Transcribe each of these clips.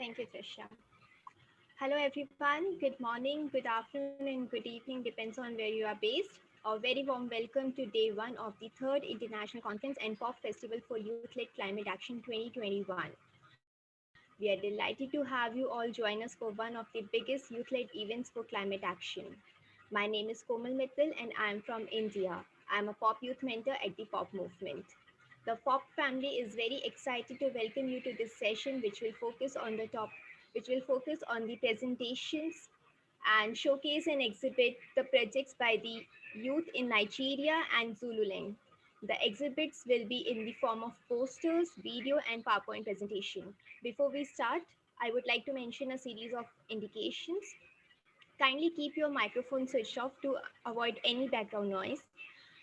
Thank you, Trisha. Hello, everyone. Good morning, good afternoon, and good evening, depends on where you are based. A very warm welcome to day one of the third International Conference and Pop Festival for Youth-led Climate Action 2021. We are delighted to have you all join us for one of the biggest youth-led events for climate action. My name is Komal Mittal and I am from India. I am a pop youth mentor at the Pop Movement. The Pop family is very excited to welcome you to this session, which will focus on the presentations and showcase and exhibit the projects by the youth in Nigeria and Zululand. The exhibits will be in the form of posters, video, and PowerPoint presentation. Before we start, I would like to mention a series of indications. Kindly keep your microphone switched off to avoid any background noise.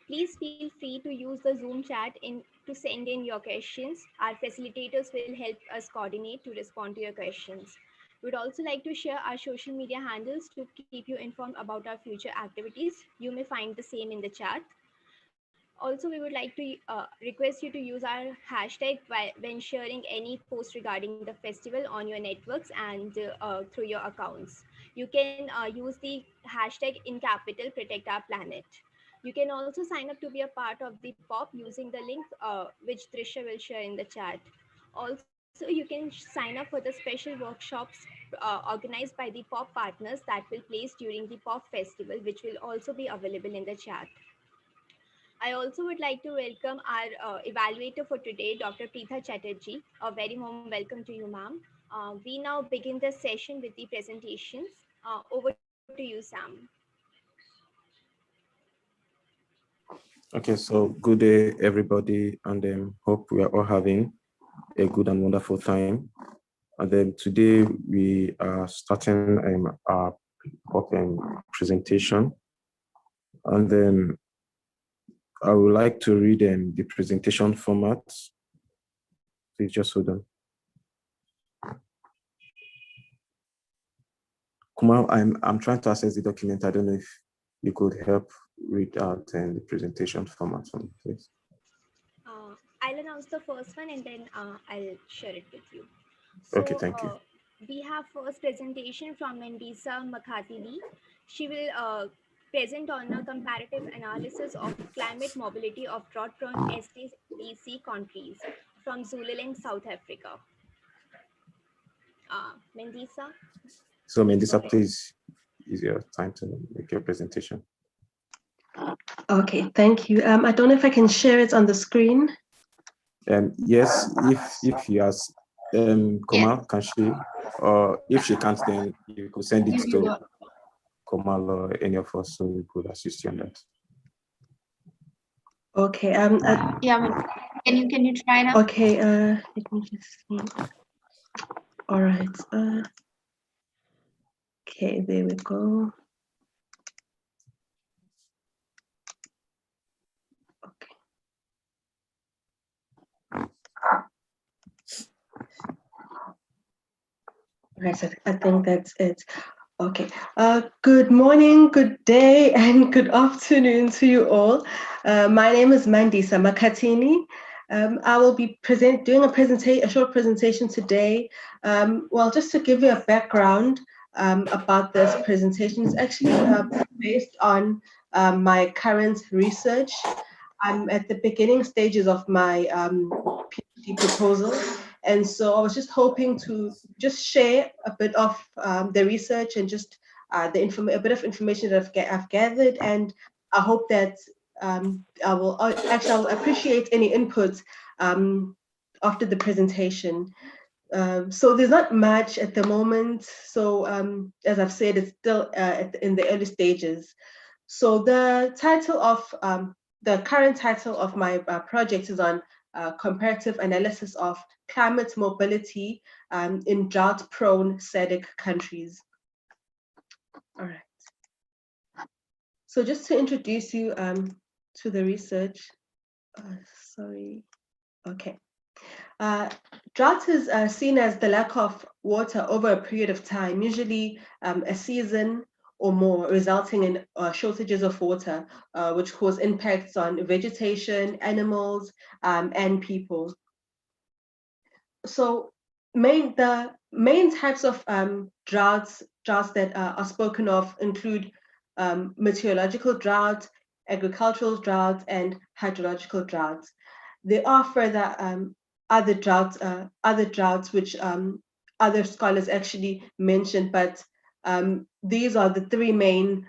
Please feel free to use the Zoom chat to send in your questions. Our facilitators will help us coordinate to respond to your questions. We would also like to share our social media handles to keep you informed about our future activities. You may find the same in the chat. Also, we would like to request you to use our hashtag when sharing any post regarding the festival on your networks and through your accounts. You can use the hashtag in capital Protect Our Planet. You can also sign up to be a part of the POP using the link which Trisha will share in the chat. Also, you can sign up for the special workshops organized by the POP partners that will place during the POP festival, which will also be available in the chat. I also would like to welcome our evaluator for today, Dr. Preetha Chatterjee. A very warm welcome to you, ma'am. We now begin the session with the presentations. Over to you, Sam. Okay, so good day, everybody, and hope we are all having a good and wonderful time. And then today we are starting our presentation, and then I would like to read the presentation format. Please just hold on. Kumar, I'm trying to access the document. I don't know if you could help read out the presentation format for me, please. I'll announce the first one and then I'll share it with you. So, okay, thank you. We have first presentation from Mandisa Makhathini. She will present on a comparative analysis of climate mobility of drought-prone SADC countries from Zululand, South Africa. Mandisa? So Mandisa, please, is your time to make your presentation. Okay, thank you. I don't know if I can share it on the screen. Yes, if you ask Komal, can she? Or if she can't, then you could send it to Komal or any of us, so we could assist you on that. Okay. Yeah, can you try now? Okay. Let me just see. All right. Okay, there we go. Okay. Right, so I think that's it. Okay. Good morning, good day, and good afternoon to you all. My name is Mandisa Makhathini. I will be doing a short presentation today. Well, just to give you a background about this presentation, it's actually based on my current research. I'm at the beginning stages of my PhD proposal. And so I was just hoping to just share a bit of the research and just a bit of information that I've gathered. And I hope that I'll appreciate any input after the presentation. So there's not much at the moment. So as I've said, it's still in the early stages. So the current title of my project is on comparative analysis of climate mobility in drought-prone SADC countries. All right. So just to introduce you to the research, sorry. Okay. Drought is seen as the lack of water over a period of time, usually a season or more, resulting in shortages of water, which cause impacts on vegetation, animals, and people. So the main types of droughts that are spoken of include meteorological drought, agricultural drought, and hydrological droughts. There are further other droughts which other scholars actually mentioned, but these are the three main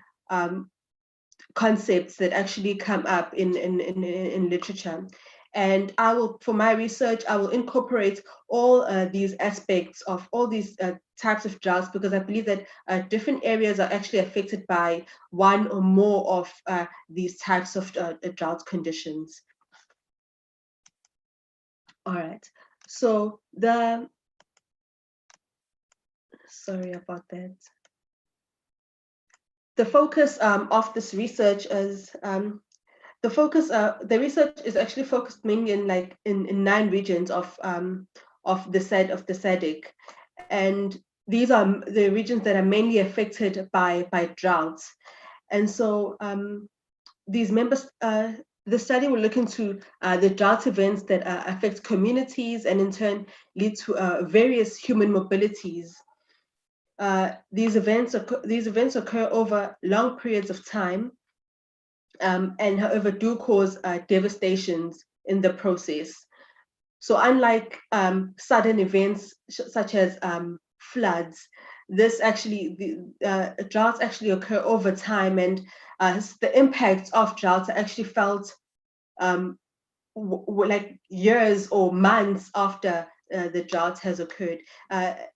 concepts that actually come up in literature. And I will, for my research, I will incorporate all these aspects of all these types of droughts, because I believe that different areas are actually affected by one or more of these types of drought conditions. All right, so sorry about that. The focus of this research is the research is actually focused mainly in 9 regions of the SADC, and these are the regions that are mainly affected by droughts. And so these members, the study will look into the drought events that affect communities and in turn lead to various human mobilities. These events occur over long periods of time, and however do cause devastations in the process. So unlike sudden events such as floods, droughts actually occur over time, and the impacts of droughts are actually felt like years or months after the drought has occurred.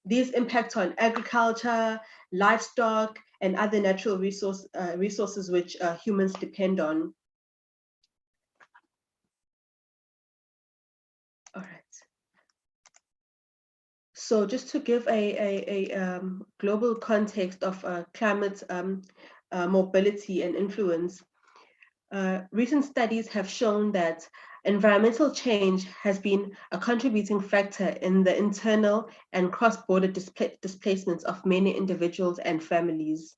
These impact on agriculture, livestock, and other natural resources which humans depend on. All right. So just to give a global context of climate mobility and influence, recent studies have shown that environmental change has been a contributing factor in the internal and cross-border displacements of many individuals and families.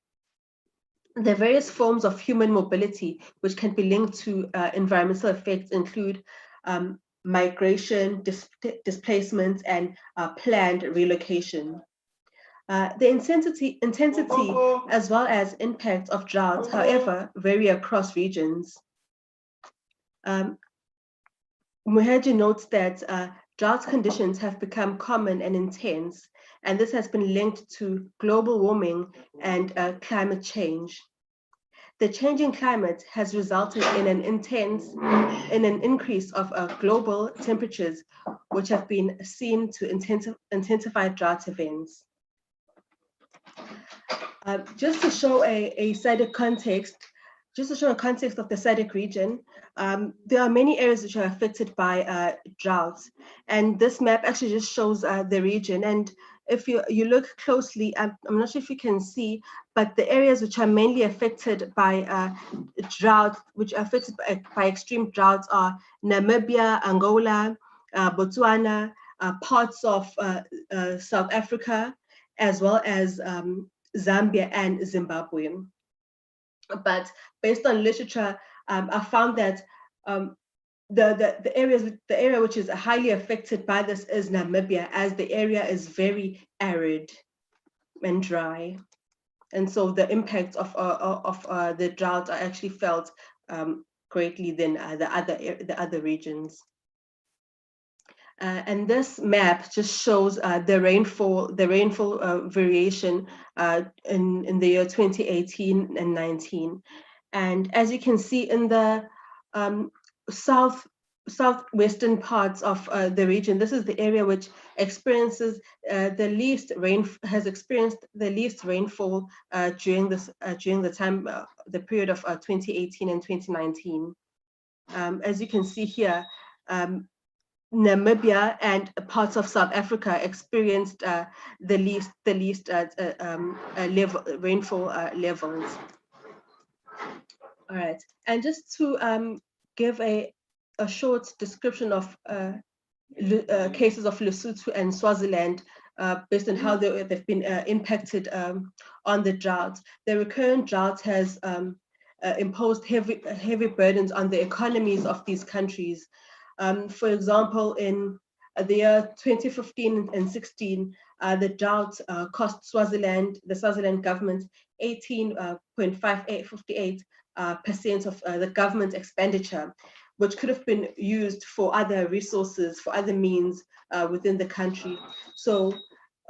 The various forms of human mobility which can be linked to environmental effects include migration, displacement, and planned relocation. The intensity as well as impact of droughts, however, vary across regions. Muhaji notes that drought conditions have become common and intense, and this has been linked to global warming and climate change. The changing climate has resulted in an increase of global temperatures, which have been seen to intensify drought events. Just to show a SADC context, just to show a context of the SADC region, there are many areas which are affected by droughts, and this map actually just shows the region. And if you look closely, I'm not sure if you can see, but the areas which are mainly affected by drought, which are affected by extreme droughts, are Namibia, Angola, Botswana, parts of South Africa, as well as Zambia and Zimbabwe. But based on literature, I found that the area which is highly affected by this is Namibia, as the area is very arid and dry, and so the impacts of the drought are actually felt greatly than the other regions. And this map just shows the rainfall variation in the year 2018 and 19. And as you can see in the southwestern parts of the region, this is the area which experiences has experienced the least rainfall during the period of 2018 and 2019. As you can see here, Namibia and parts of South Africa experienced the least rainfall levels. All right, and just to give a short description of cases of Lesotho and Swaziland based on how they've been impacted on the drought. The recurrent drought has imposed heavy burdens on the economies of these countries. For example, in the year 2015 and 16, the drought cost the Swaziland government 18.58% of the government expenditure, which could have been used for other resources, for other means within the country. So,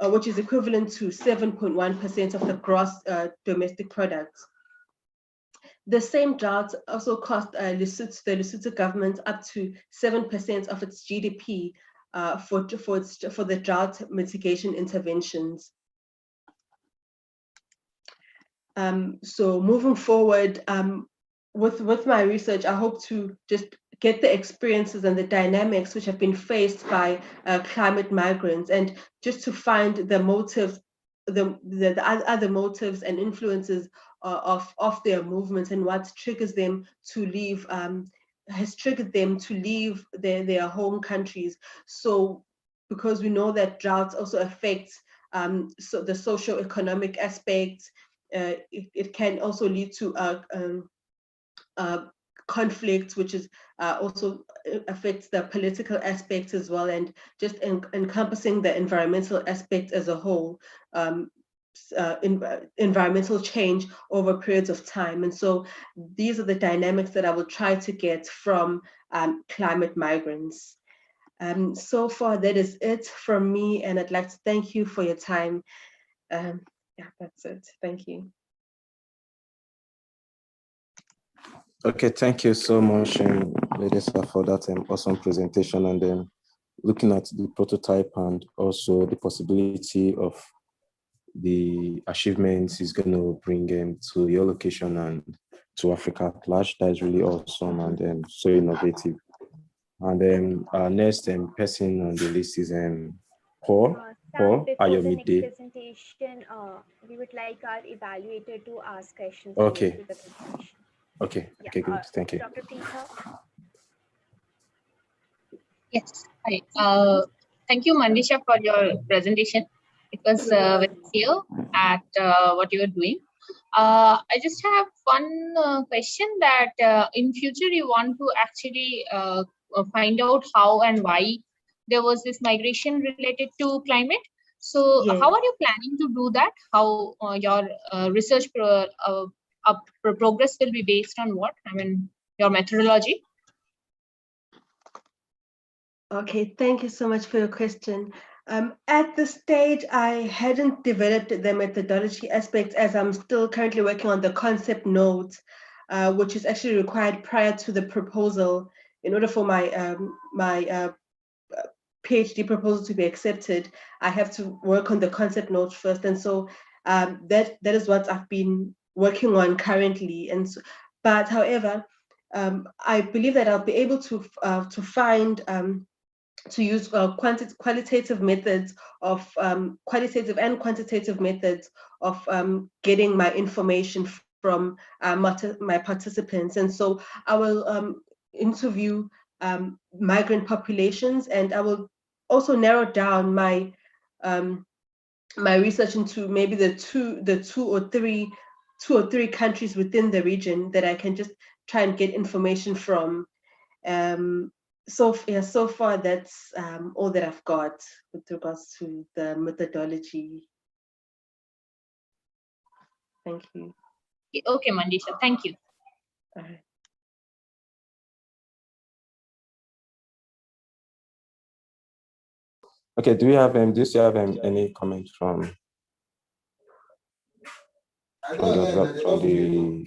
which is equivalent to 7.1% of the gross domestic product. The same drought also cost the Lesotho government up to 7% of its GDP for the drought mitigation interventions. So moving forward, with my research, I hope to just get the experiences and the dynamics which have been faced by climate migrants, and just to find the motives, the other motives and influences of their movements, and what triggers them to leave, has triggered them to leave their home countries. So, because we know that droughts also affect so the socio-economic aspects, it can also lead to conflict, which is also affects the political aspects as well, and just encompassing the environmental aspect as a whole, environmental change over periods of time. And so these are the dynamics that I will try to get from climate migrants. So far, that is it from me, and I'd like to thank you for your time. Yeah, that's it. Thank you. Okay, thank you so much, Mandisa, for that awesome presentation, and then looking at the prototype and also the possibility of the achievements is going to bring to your location and to Africa at large. That is really awesome and so innovative. And then our next person on the list is Paul Ayomide. Presentation, we would like our evaluator to ask questions. Okay. To the presentation. Okay. Yeah. Okay, good. Thank you. Dr. Preetha. Yes. Hi. Thank you, Mandisa, for your presentation. It was very clear at what you were doing. I just have one question that in future you want to actually find out how and why there was this migration related to climate. So Yes. how are you planning to do that? How your research progress will be based on what? I mean, your methodology? Okay, thank you so much for your question. At this stage, I hadn't developed the methodology aspect, as I'm still currently working on the concept note, which is actually required prior to the proposal in order for my PhD proposal to be accepted. I have to work on the concept note first, and so that is what I've been working on currently. And so, but however, I believe that I'll be able to find to use qualitative methods of qualitative and quantitative methods of getting my information from my participants. And so I will interview migrant populations, and I will also narrow down my my research into maybe the two or three countries within the region that I can just try and get information from. So far that's all that I've got with regards to the methodology. Thank you. Okay, Mandisa, thank you. All right. Okay, do you have any comment from the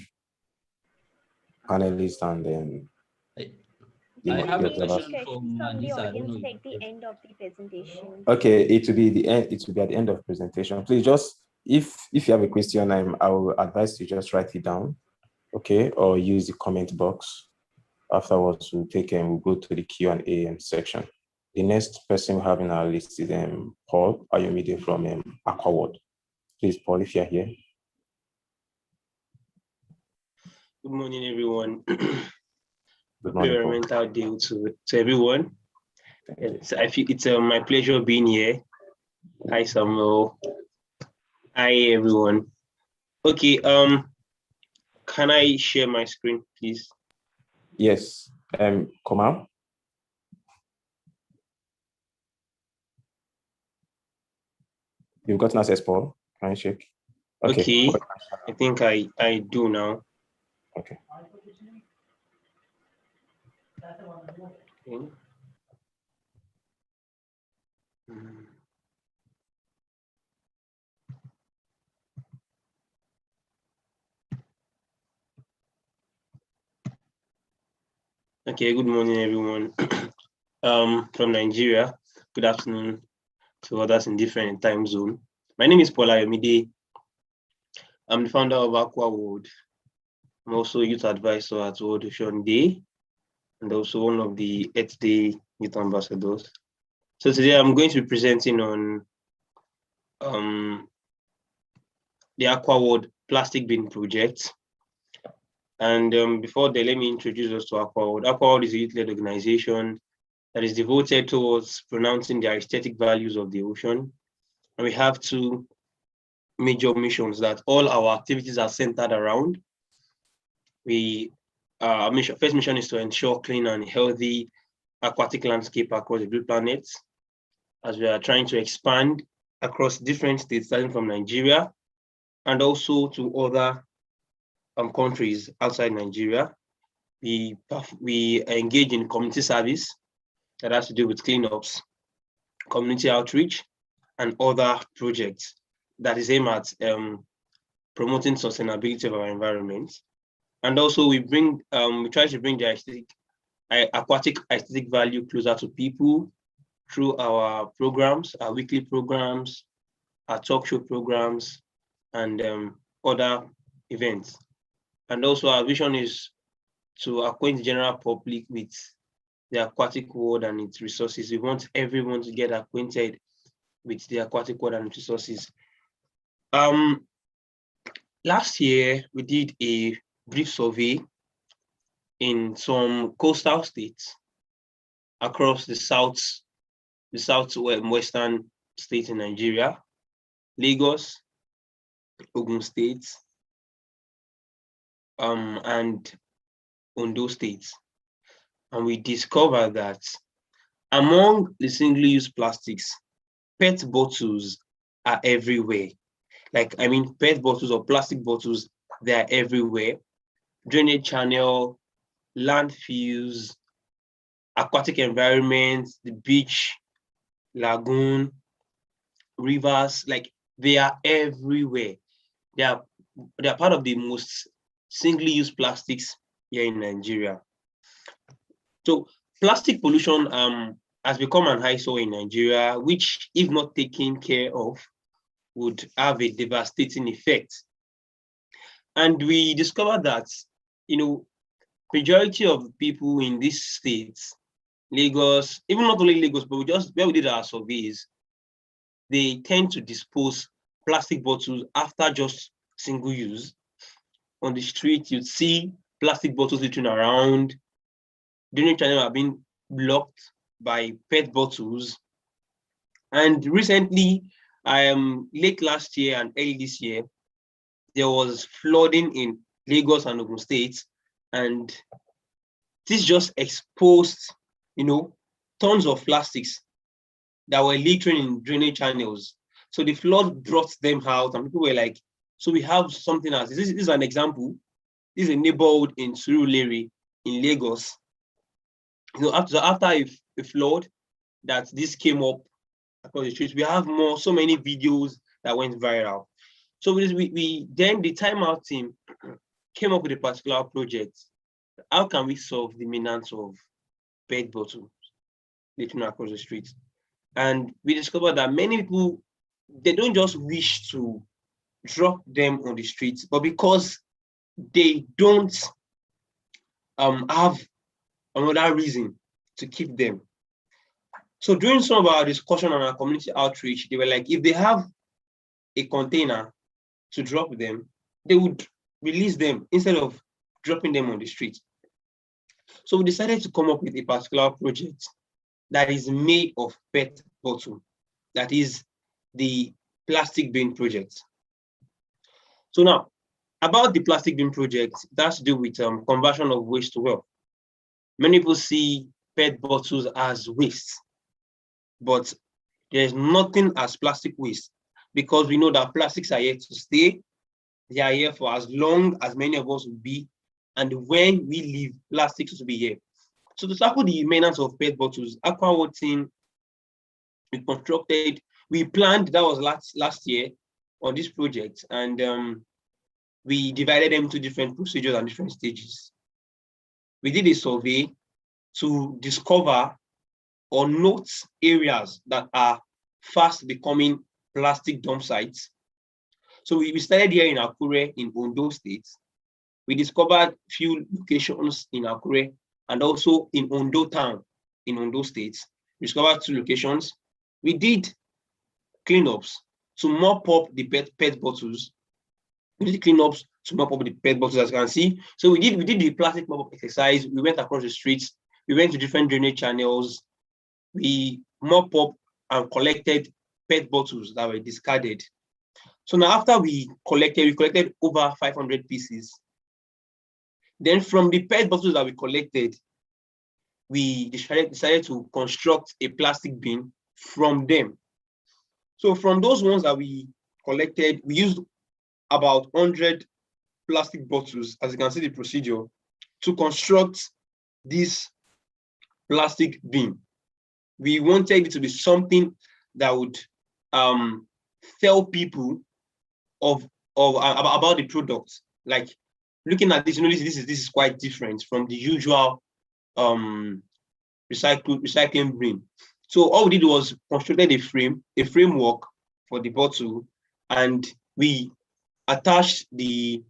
panelists and then I have a question from from the Mandisa. audience at the end of the presentation. Okay, it will be the end. It will be at the end of presentation. Please just, if you have a question, I will advise you just write it down, okay, or use the comment box. Afterwards, we'll go to the Q&A section. The next person we have in our list is Paul Ayomide from Aquaworld. Please, Paul, if you're here. Good morning, everyone. Good morning, Paul. Environmental day to everyone. I feel it's my pleasure being here. Hi, Samuel. Hi, everyone. Okay. Can I share my screen, please? Yes. Kamal. You've gotten access, Paul. Can you check? Okay. I think I do now. Okay. Okay, good morning, everyone. From Nigeria. Good afternoon to others in different time zone. My name is Paul Ayomide. I'm the founder of Aquaworld. I'm also a youth advisor at World Ocean Day, and also one of the EarthDay youth ambassadors. So today I'm going to be presenting on the Aquaworld plastic bin project. And before that, let me introduce us to Aquaworld. Aquaworld is a youth-led organization that is devoted towards pronouncing the aesthetic values of the ocean. And we have two major missions that all our activities are centered around. Our first mission is to ensure clean and healthy aquatic landscape across the blue planet, as we are trying to expand across different states, starting from Nigeria and also to other countries outside Nigeria. We engage in community service that has to do with cleanups, community outreach, and other projects that is aimed at promoting sustainability of our environment. And also we try to bring the aquatic aesthetic value closer to people through our programs, our weekly programs, our talk show programs, and other events. And also our vision is to acquaint the general public with the aquatic world and its resources. We want everyone to get acquainted with the aquatic world and its resources. Last year, we did a brief survey in some coastal states across the southwestern states in Nigeria, Lagos, Ogun State, and Ondo states. And we discovered that among the single-use plastics, PET bottles are everywhere. PET bottles or plastic bottles, they are everywhere. Drainage channel, landfills, aquatic environments, the beach, lagoon, rivers, they are everywhere. They are part of the most single-use plastics here in Nigeria. So plastic pollution has become an eyesore in Nigeria, which, if not taken care of, would have a devastating effect. And we discovered that, majority of people in these states, Lagos, even not only Lagos, but where we did our surveys, they tend to dispose plastic bottles after just single use. On the street, you'd see plastic bottles littering around. Drainage channels have been blocked by PET bottles. And recently, late last year and early this year, there was flooding in Lagos and Ogun State, and this just exposed, tons of plastics that were littering in drainage channels. So the flood brought them out, and people were like, so we have something else. This is an example. This is a neighborhood in Zululand in Lagos. After a flood, that this came up across the streets. We have so many videos that went viral. So we then the timeout team came up with a particular project. How can we solve the menace of PET bottles littering across the streets? And we discovered that many people, they don't just wish to drop them on the streets, but because they don't have another reason to keep them. So during some of our discussion on our community outreach, they were like, if they have a container to drop them, they would release them instead of dropping them on the street. So we decided to come up with a particular project that is made of PET bottle. That is the plastic bin project. So now, about the plastic bin project, that's to do with conversion of waste to wealth. Many people see PET bottles as waste, but there's nothing as plastic waste because we know that plastics are here to stay. They are here for as long as many of us will be. And when we leave, plastics will be here. So to tackle the maintenance of PET bottles, Aquaworld team, we planned, that was last year on this project, and we divided them into different procedures and different stages. We did a survey to discover or note areas that are fast becoming plastic dump sites. So we started here in Akure in Ondo State. We discovered few locations in Akure and also in Ondo town in Ondo State. We discovered 2 locations. We did cleanups to mop up the PET bottles. We did cleanups to mop up the PET bottles, as you can see. So we did the plastic mop up exercise. We went across the streets. We went to different drainage channels. We mop up and collected PET bottles that were discarded. So now after we collected over 500 pieces. Then from the PET bottles that we collected, we decided to construct a plastic bin from them. So from those ones that we collected, we used about 100 plastic bottles, as you can see the procedure, to construct this plastic bin. We wanted it to be something that would tell people about the product. Like looking at this, you know, this is quite different from the usual recycling bin. So all we did was constructed a framework for the bottle, and we attached the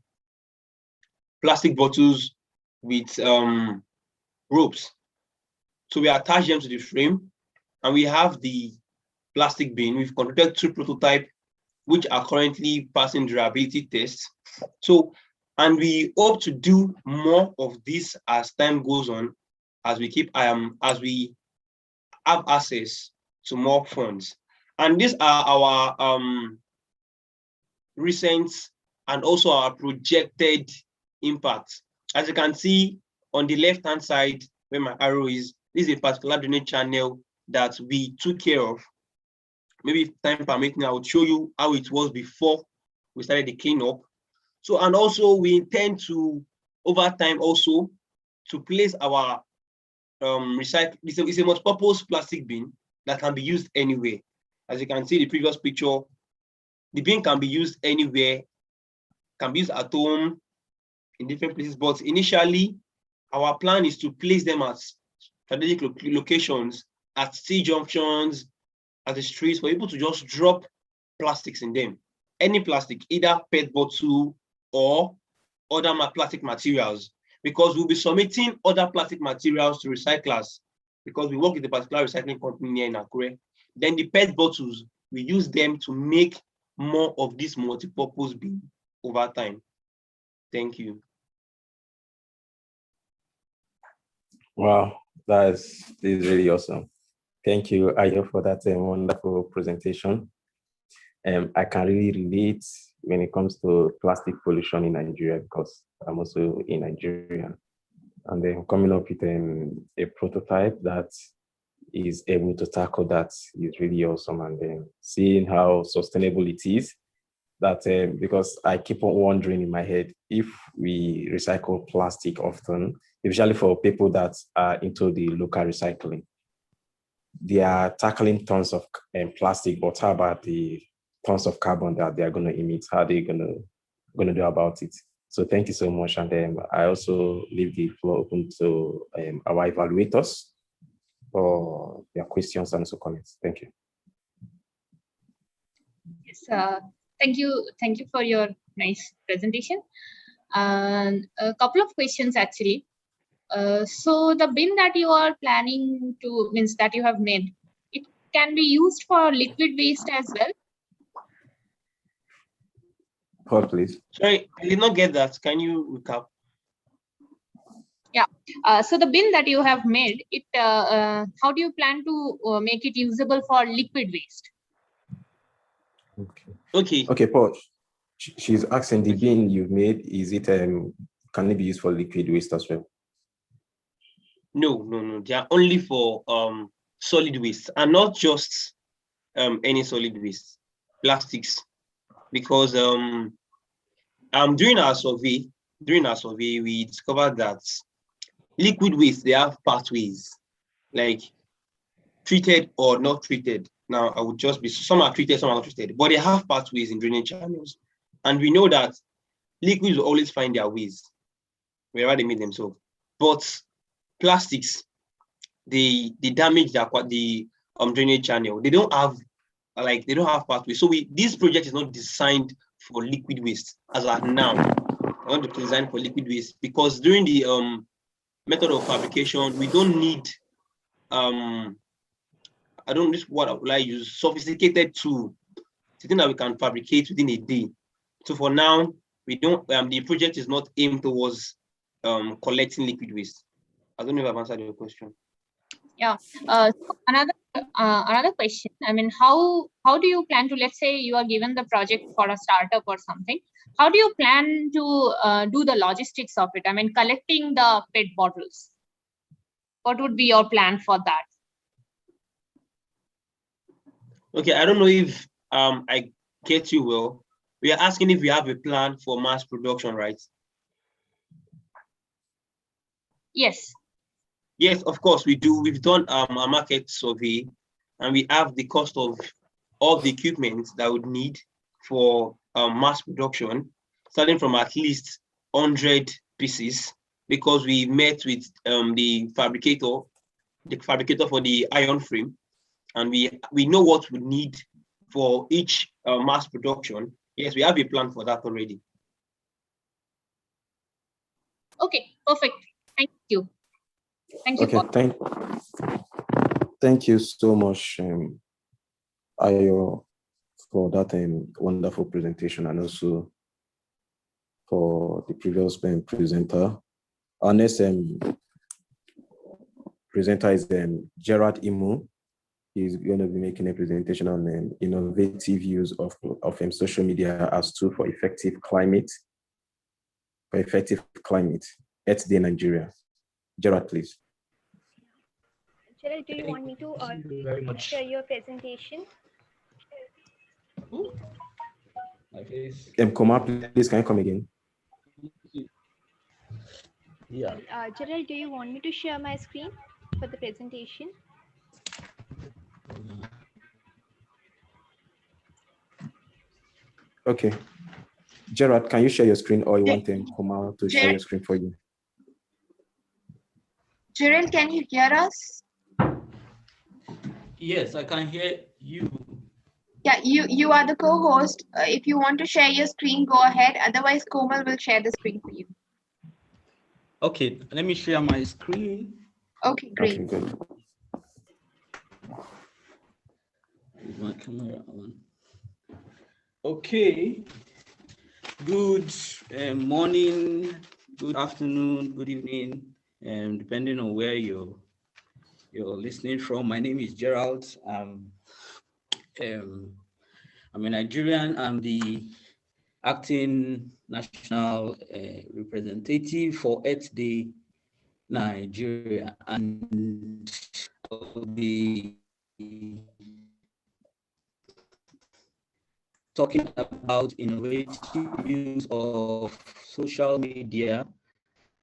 plastic bottles with ropes. So we attach them to the frame, and we have the plastic bin. We've constructed 2 prototypes, which are currently passing durability tests. So, and we hope to do more of this as time goes on, as we keep as we have access to more funds. And these are our recent and also our projected impact. As you can see on the left-hand side where my arrow is, this is a particular drainage channel that we took care of. Maybe if time permitting, I would show you how it was before we started the cleanup. So, and also we intend to, over time also, to place our it's a multi-purpose plastic bin that can be used anywhere. As you can see in the previous picture, the bin can be used anywhere, can be used at home, in different places, but initially, our plan is to place them at strategic locations, at T-junctions, at the streets, for people to just drop plastics in them. Any plastic, either PET bottle or other plastic materials, because we'll be submitting other plastic materials to recyclers, because we work with a particular recycling company here in Akure. Then the PET bottles, we use them to make more of this multi-purpose bin over time. Thank you. Wow, this is really awesome. Thank you, Ayo, for that wonderful presentation. I can really relate when it comes to plastic pollution in Nigeria, because I'm also in Nigeria. And then coming up with a prototype that is able to tackle that is really awesome. And then seeing how sustainable it is, that because I keep on wondering in my head, if we recycle plastic often, especially for people that are into the local recycling, they are tackling tons of plastic, but how about the tons of carbon that they are going to emit? How are they going to do about it? So thank you so much. And I also leave the floor open to our evaluators for their questions and also comments. Thank you. Yes, thank you for your nice presentation. And a couple of questions actually. So the bin that you are planning to, means that you have made, it can be used for liquid waste as well? Paul, please. Sorry, I did not get that. Can you recap? Yeah. So the bin that you have made, it how do you plan to make it usable for liquid waste? Okay, Paul. She's asking, the bin you've made, is it can it be used for liquid waste as well? No. They are only for solid waste, and not just any solid waste. plastics because during our survey, we discovered that liquid waste, they have pathways, like treated or not treated. Now, I would just be, some are treated, some are not treated, but they have pathways in drainage channels. And we know that liquids will always find their ways wherever they meet themselves. But plastics, they damage the drainage channel. They don't have pathways. So this project is not designed for liquid waste as of now. I want to design for liquid waste because during the method of fabrication, we don't need what will I use? Sophisticated tool, something that we can fabricate within a day. So for now, we don't. The project is not aimed towards collecting liquid waste. I don't know if I've answered your question. Yeah. So another question. I mean, how do you plan to? Let's say you are given the project for a startup or something. How do you plan to do the logistics of it? I mean, collecting the PET bottles. What would be your plan for that? Okay, I don't know if I get you well. We are asking if we have a plan for mass production, right? Yes. Yes, of course we do. We've done a market survey, and we have the cost of all the equipment that would need for mass production, starting from at least 100 pieces, because we met with the fabricator for the iron frame, and we know what we need for each mass production. Yes, we have a plan for that already. Okay, perfect. Thank you. Thank you. Okay, thank you so much, Ayo, for that wonderful presentation, and also for the previous presenter. Our next presenter is Gerald Imu. He's going to be making a presentation on innovative use of social media as tool for effective climate, EarthDay Nigeria. Gerald, please. Gerald, do you want me to share your presentation? My face. Koma, please, can you come again? Yeah. Gerald, do you want me to share my screen for the presentation? Okay. Gerald, can you share your screen, or you want Koma to share your screen for you? Gerald, can you hear us? Yes, I can hear you. Yeah, you are the co-host. If you want to share your screen, go ahead. Otherwise, Komal will share the screen for you. Okay, let me share my screen. Okay, great. Okay, good. Is my camera on? Okay. Good morning, good afternoon, good evening, depending on where you're listening from. My name is Gerald. I'm a Nigerian. I'm the acting national representative for EarthDay Nigeria, and I'll be talking about innovative use of social media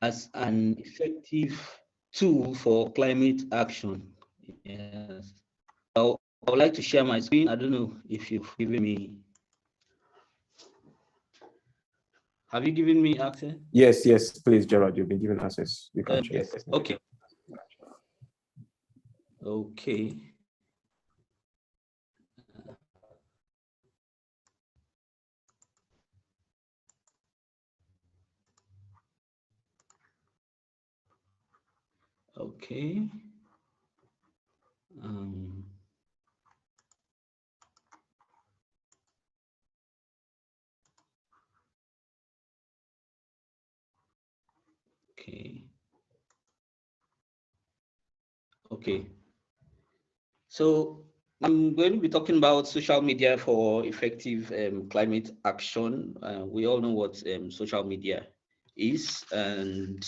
as an effective tool for climate action. Yes. I would like to share my screen. I don't know if you've given me. Have you given me access? Yes, please, Gerald. You've been given access. You can share. Okay. Okay. Okay. Okay. Okay. So I'm going to be talking about social media for effective climate action. We all know what social media is, and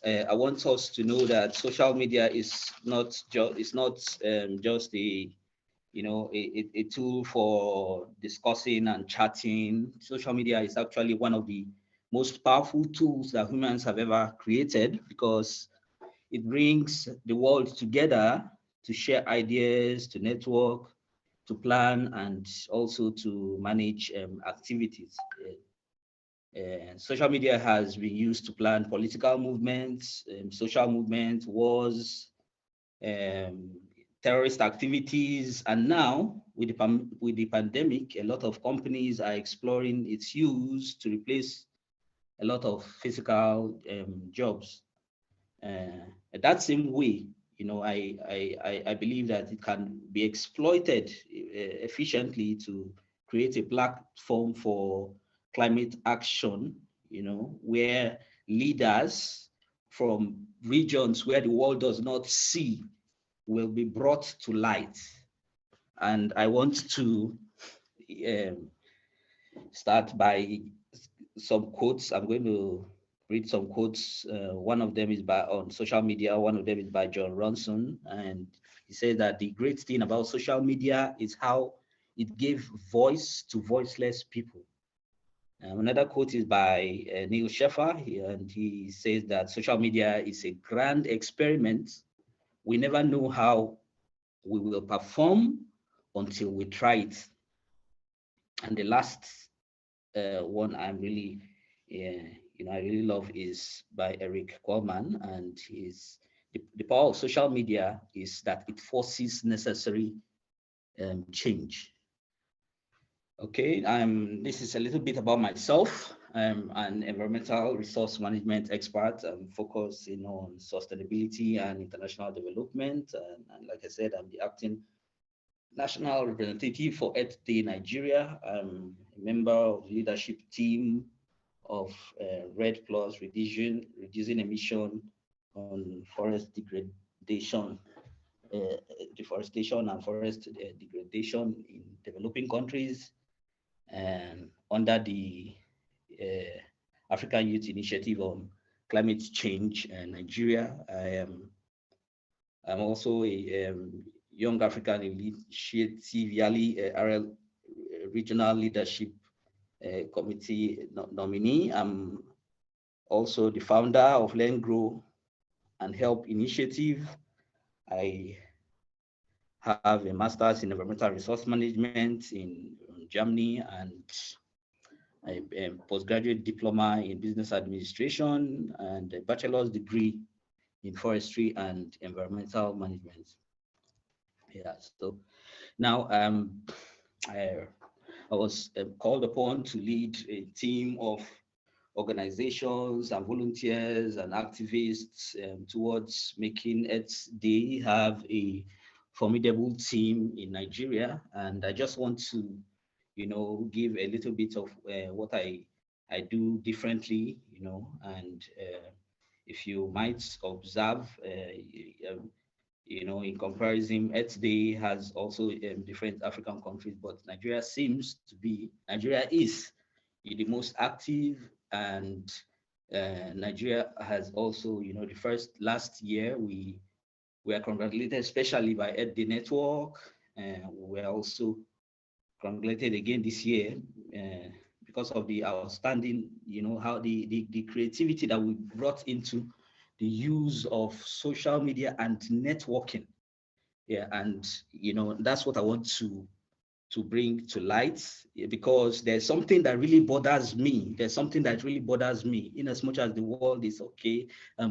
I want us to know that social media is not just a you know, a tool for discussing and chatting. Social media is actually one of the most powerful tools that humans have ever created, because it brings the world together to share ideas, to network, to plan, and also to manage activities. Social media has been used to plan political movements, social movements, wars, terrorist activities, and now with the pandemic, a lot of companies are exploring its use to replace a lot of physical jobs. That same way, you know, I believe that it can be exploited efficiently to create a platform for climate action, you know, where leaders from regions where the world does not see will be brought to light. And I want to start by some quotes. I'm going to read some quotes. One of them is on social media. One of them is by John Ronson. And he said that the great thing about social media is how it gave voice to voiceless people. Another quote is by Neil Sheffer, and he says that social media is a grand experiment. We never know how we will perform until we try it. And the last one I'm really, I really love is by Eric Coleman, and the power of social media is that it forces necessary change. Okay, this is a little bit about myself. I'm an environmental resource management expert. I'm focusing on sustainability and international development. And like I said, I'm the acting national representative for EarthDay Nigeria. I'm a member of the leadership team of Red Plus reducing emission on forest degradation, deforestation and forest degradation in developing countries, and under the African Youth Initiative on Climate Change in Nigeria. I'm also a Young African Initiative YALI Regional Leadership Committee nominee. I'm also the founder of Learn, Grow, and Help Initiative. I have a master's in environmental resource management in Germany, and a postgraduate diploma in business administration, and a bachelor's degree in forestry and environmental management. Yeah, so now I was called upon to lead a team of organizations and volunteers and activists towards making EarthDay have a formidable team in Nigeria. And I just want to, you know, give a little bit of what I do differently, you know, and if you might observe, you know, in comparison, EarthDay has also different African countries, but Nigeria is the most active, and Nigeria has also, you know, last year we were congratulated especially by EarthDay Network. We were also congratulated again this year because of the outstanding, you know, how the creativity that we brought into the use of social media and networking. Yeah, and you know, that's what I want to bring to light, because there's something that really bothers me. There's something that really bothers me, in as much as the world is okay,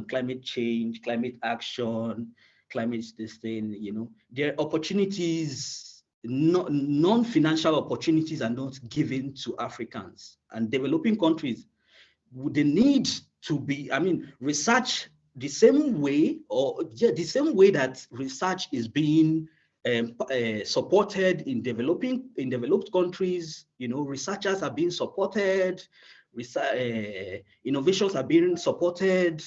climate change, climate action, climate this thing, you know, there are opportunities, non-financial opportunities are not given to Africans and developing countries. They need to be, I mean, research the same way, the same way that research is being supported in developed countries. You know, researchers are being supported, innovations are being supported,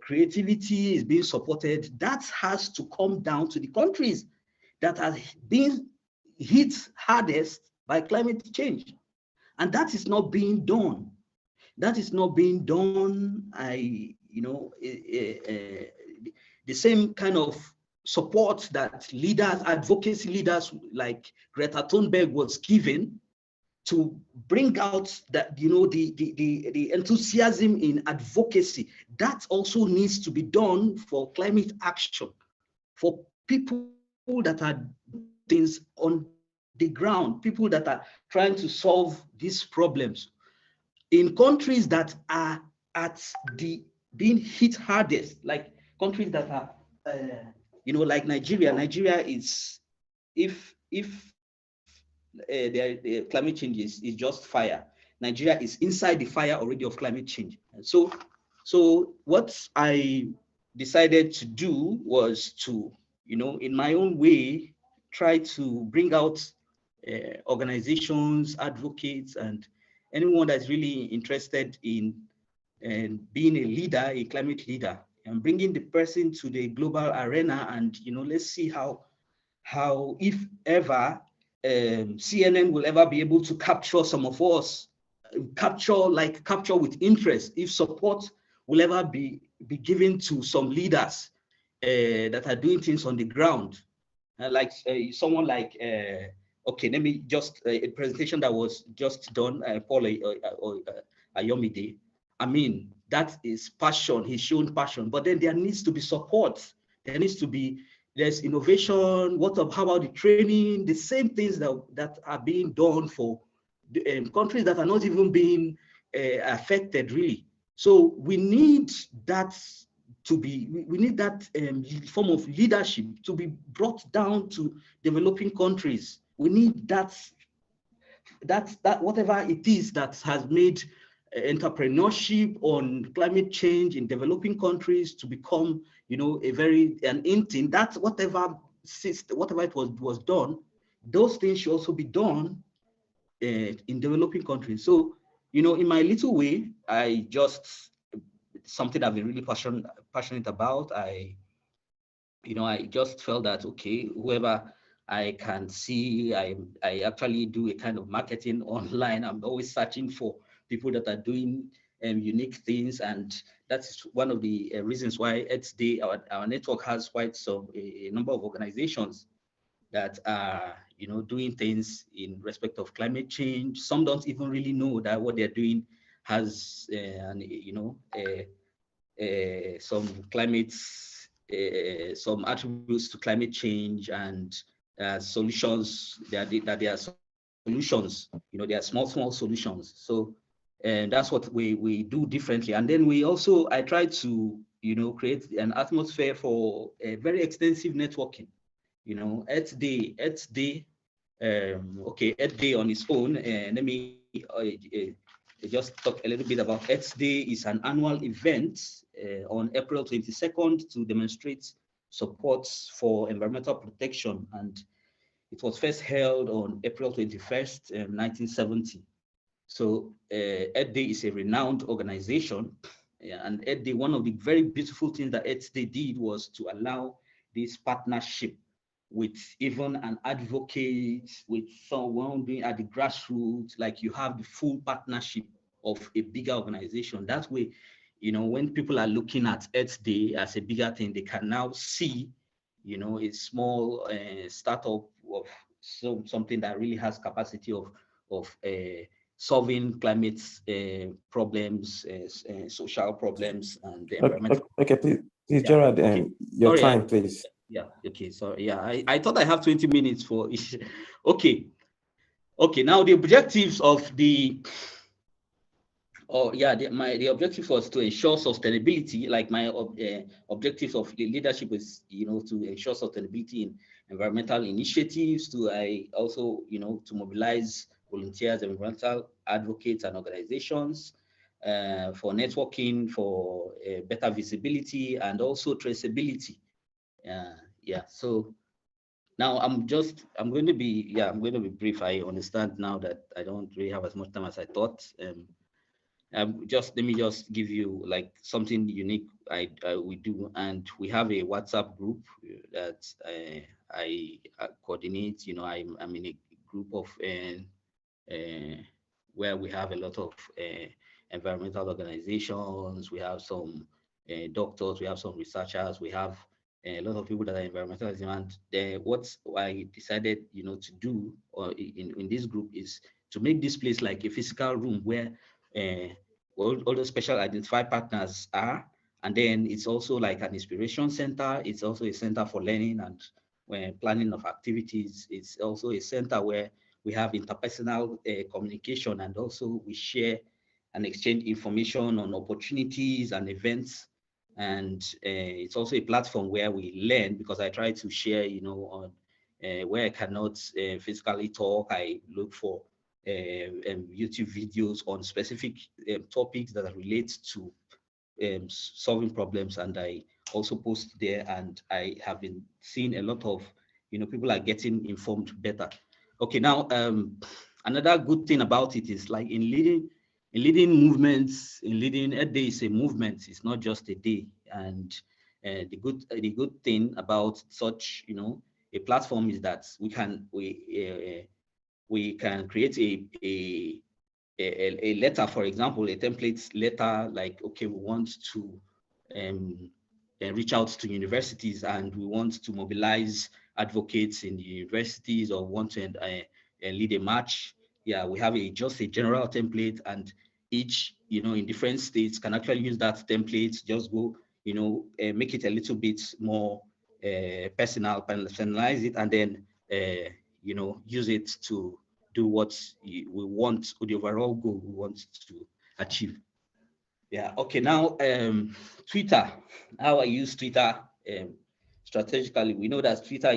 creativity is being supported. That has to come down to the countries that are being hit hardest by climate change, and that is not being done. That is not being done. The same kind of support that leaders, advocacy leaders like Greta Thunberg was given to bring out that, the enthusiasm in advocacy, that also needs to be done for climate action, for people that are things on the ground, people that are trying to solve these problems in countries that are at the being hit hardest, like countries that are, like Nigeria. Nigeria is, if the climate change is just fire, Nigeria is inside the fire already of climate change. And so what I decided to do was to, in my own way, try to bring out organizations, advocates, and anyone that's really interested in being a leader, a climate leader, and bringing the person to the global arena. And let's see how if ever CNN will ever be able to capture some of us, capture with interest, if support will ever be given to some leaders that are doing things on the ground, like someone like, okay, let me just, a presentation that was just done, Paul Ayomide. I mean, that is passion, he's shown passion, but then there needs to be support. There needs to be, there's innovation. How about the training? The same things that are being done for the, countries that are not even being affected, really. So we need that to be, we need that form of leadership to be brought down to developing countries. We need that whatever it is that has made entrepreneurship on climate change in developing countries to become, an in thing. That whatever it was done, those things should also be done in developing countries. So, in my little way, I just, something I've been really passionate about. I just felt that, okay, whoever I can see, I actually do a kind of marketing online. I'm always searching for people that are doing unique things, and that's one of the reasons why EarthDay, our network, has quite a number of organizations that are doing things in respect of climate change. Some don't even really know that what they're doing has some climate some attributes to climate change, and solutions that there are solutions. There are small solutions. So that's what we do differently. And then I try to create an atmosphere for a very extensive networking. EarthDay, okay, EarthDay on its own. Let me just talk a little bit about EarthDay. Is an annual event on April 22nd to demonstrate support for environmental protection, and it was first held on April 21st, 1970. So EarthDay is a renowned organization, and EarthDay, one of the very beautiful things that EarthDay did was to allow this partnership with even an advocate, with someone being at the grassroots, like you have the full partnership of a bigger organization. That way, when people are looking at EarthDay as a bigger thing, they can now see, a small startup of something that really has capacity of solving climate problems, social problems, and environmental. Okay, please, Gerald, okay. your time, please. Yeah, okay, sorry. Yeah, I thought I have 20 minutes for each. Okay, now the objectives of the, the objective was to ensure sustainability. Like my objectives of the leadership is, to ensure sustainability in environmental initiatives, to also, to mobilize volunteers, environmental advocates and organizations, for networking, for better visibility, and also traceability. So now I'm going to be brief. I understand now that I don't really have as much time as I thought. Let me just give you like something unique we do, and we have a WhatsApp group that I coordinate. I'm in a group of where we have a lot of environmental organizations. We have some doctors, we have some researchers, we have a lot of people that are environmentalists, and what I decided, to do or in this group is to make this place like a physical room where all the special identified partners are, and then it's also like an inspiration center. It's also a center for learning and planning of activities. It's also a center where we have interpersonal communication, and also we share and exchange information on opportunities and events. And it's also a platform where we learn, because I try to share, on where I cannot physically talk. I look for YouTube videos on specific topics that relate to solving problems, and I also post there, and I have been seeing a lot of, people are getting informed better. Okay, now another good thing about it is, like, in leading movements, in leading EarthDay is a movement. It's not just a day. And the good thing about such, a platform is that we can create a letter, for example, a template letter, like, okay, we want to reach out to universities, and we want to mobilize advocates in the universities, or want to lead a march. Yeah, we have just a general template, and each, in different states can actually use that template, just go, make it a little bit more personal, personalize it, and then, use it to do what we want, or the overall goal we want to achieve. Yeah, okay, now Twitter, how I use Twitter strategically. We know that Twitter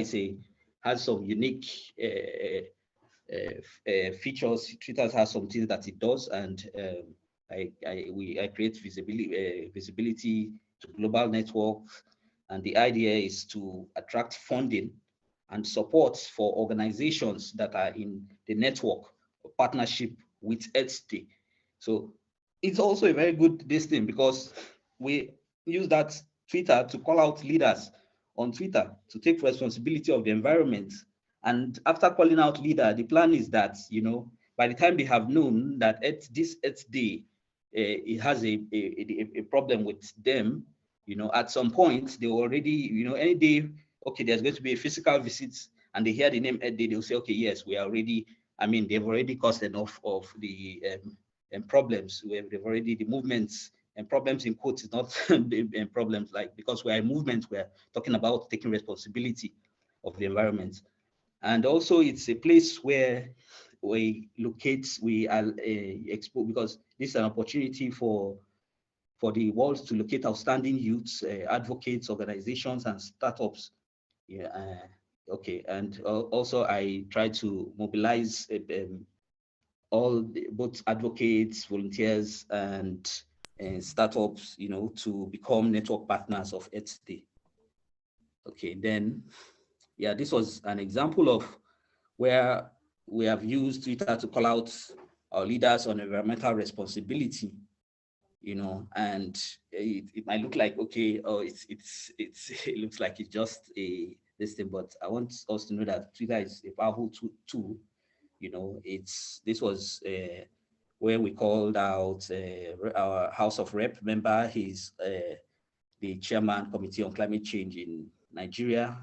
has some unique features. Twitter has some things that it does, and I create visibility to global networks, and the idea is to attract funding and support for organizations that are in the network or partnership with EarthDay. So it's also a very good thing, because we use that Twitter to call out leaders on Twitter to take responsibility of the environment. And after calling out leader, the plan is that, by the time they have known that this EarthDay, it has a problem with them, at some point they already, any day, okay, there's going to be a physical visit, and they hear the name EarthDay, they'll say, okay, yes, we are already, they've already caused enough of the problems. They've already, the movements and problems in quotes is not problems, like, because we're a movement, we're talking about taking responsibility of the environment. And also it's a place where we locate, we are exposed, because this is an opportunity for the world to locate outstanding youths, advocates, organizations, and startups. Yeah, okay, and also I try to mobilize both advocates, volunteers, and startups, to become network partners of EarthDay. Okay, then, yeah, this was an example of where we have used Twitter to call out our leaders on environmental responsibility, and it might look like, okay, oh, it looks like it's just this thing, but I want us to know that Twitter is a powerful tool. This was where we called out our House of Rep member. He's the chairman, Committee on Climate Change in Nigeria,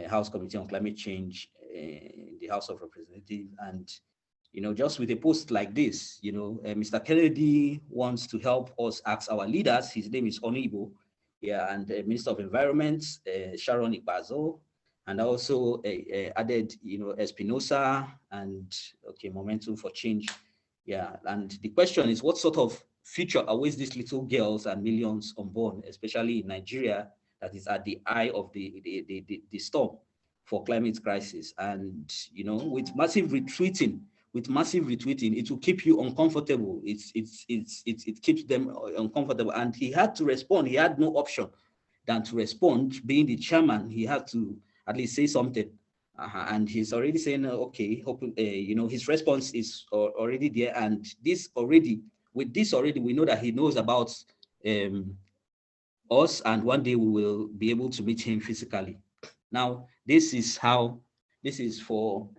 House Committee on Climate Change in the House of Representatives. And, just with a post like this, Mr. Kennedy wants to help us ask our leaders. His name is Onibo, yeah, and Minister of Environment, Sharon Ibazo, and also added, Espinosa and, okay, Momentum for Change. Yeah, and the question is, what sort of future awaits these little girls and millions unborn, especially in Nigeria, that is at the eye of the storm for climate crisis? And, with massive retweeting, it will keep you uncomfortable. It keeps them uncomfortable. And he had to respond. He had no option than to respond. Being the chairman, he had to at least say something. And he's already saying, okay, his response is already there. And with this already, we know that he knows about us, and one day we will be able to meet him physically. Now, this is for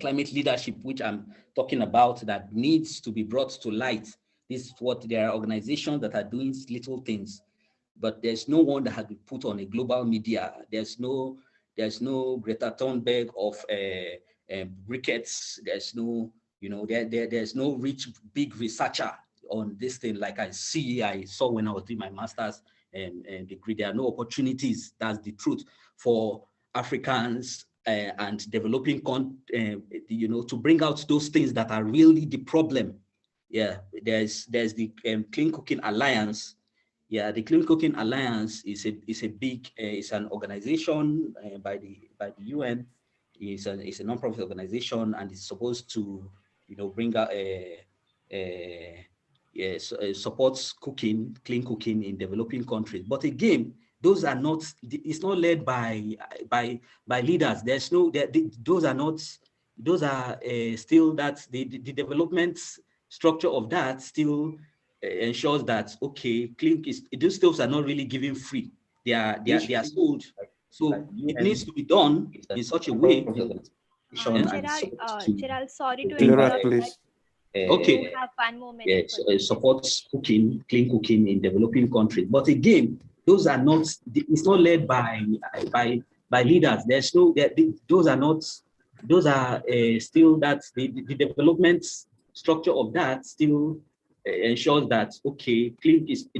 climate leadership, which I'm talking about, that needs to be brought to light. This is what there are organizations that are doing little things. but there's no one that has been put on a global media. There's no Greta Thunberg of briquettes. There's no, there's no rich big researcher on this thing like I saw when I was doing my master's degree. There are no opportunities. That's the truth for Africans and developing, to bring out those things that are really the problem. Yeah, there's the Clean Cooking Alliance. Yeah, the Clean Cooking Alliance is it's an organization by the UN. It's a non-profit organization, and it's supposed to, bring out supports cooking, clean cooking in developing countries. But again, those are not. It's not led by leaders. There's no. Those are not. Those are still that the development structure of that still ensures that, okay, those stoves are not really given free. They are sold. So it needs to be done in such a way. Gerald, sorry to Gerald, interrupt. please. Okay. You have 1 more minute. Supports cooking, clean cooking in developing countries. But again, those are not. It's not led by leaders. There's no. Those are not. Those are still that the development structure of that still ensures that, okay,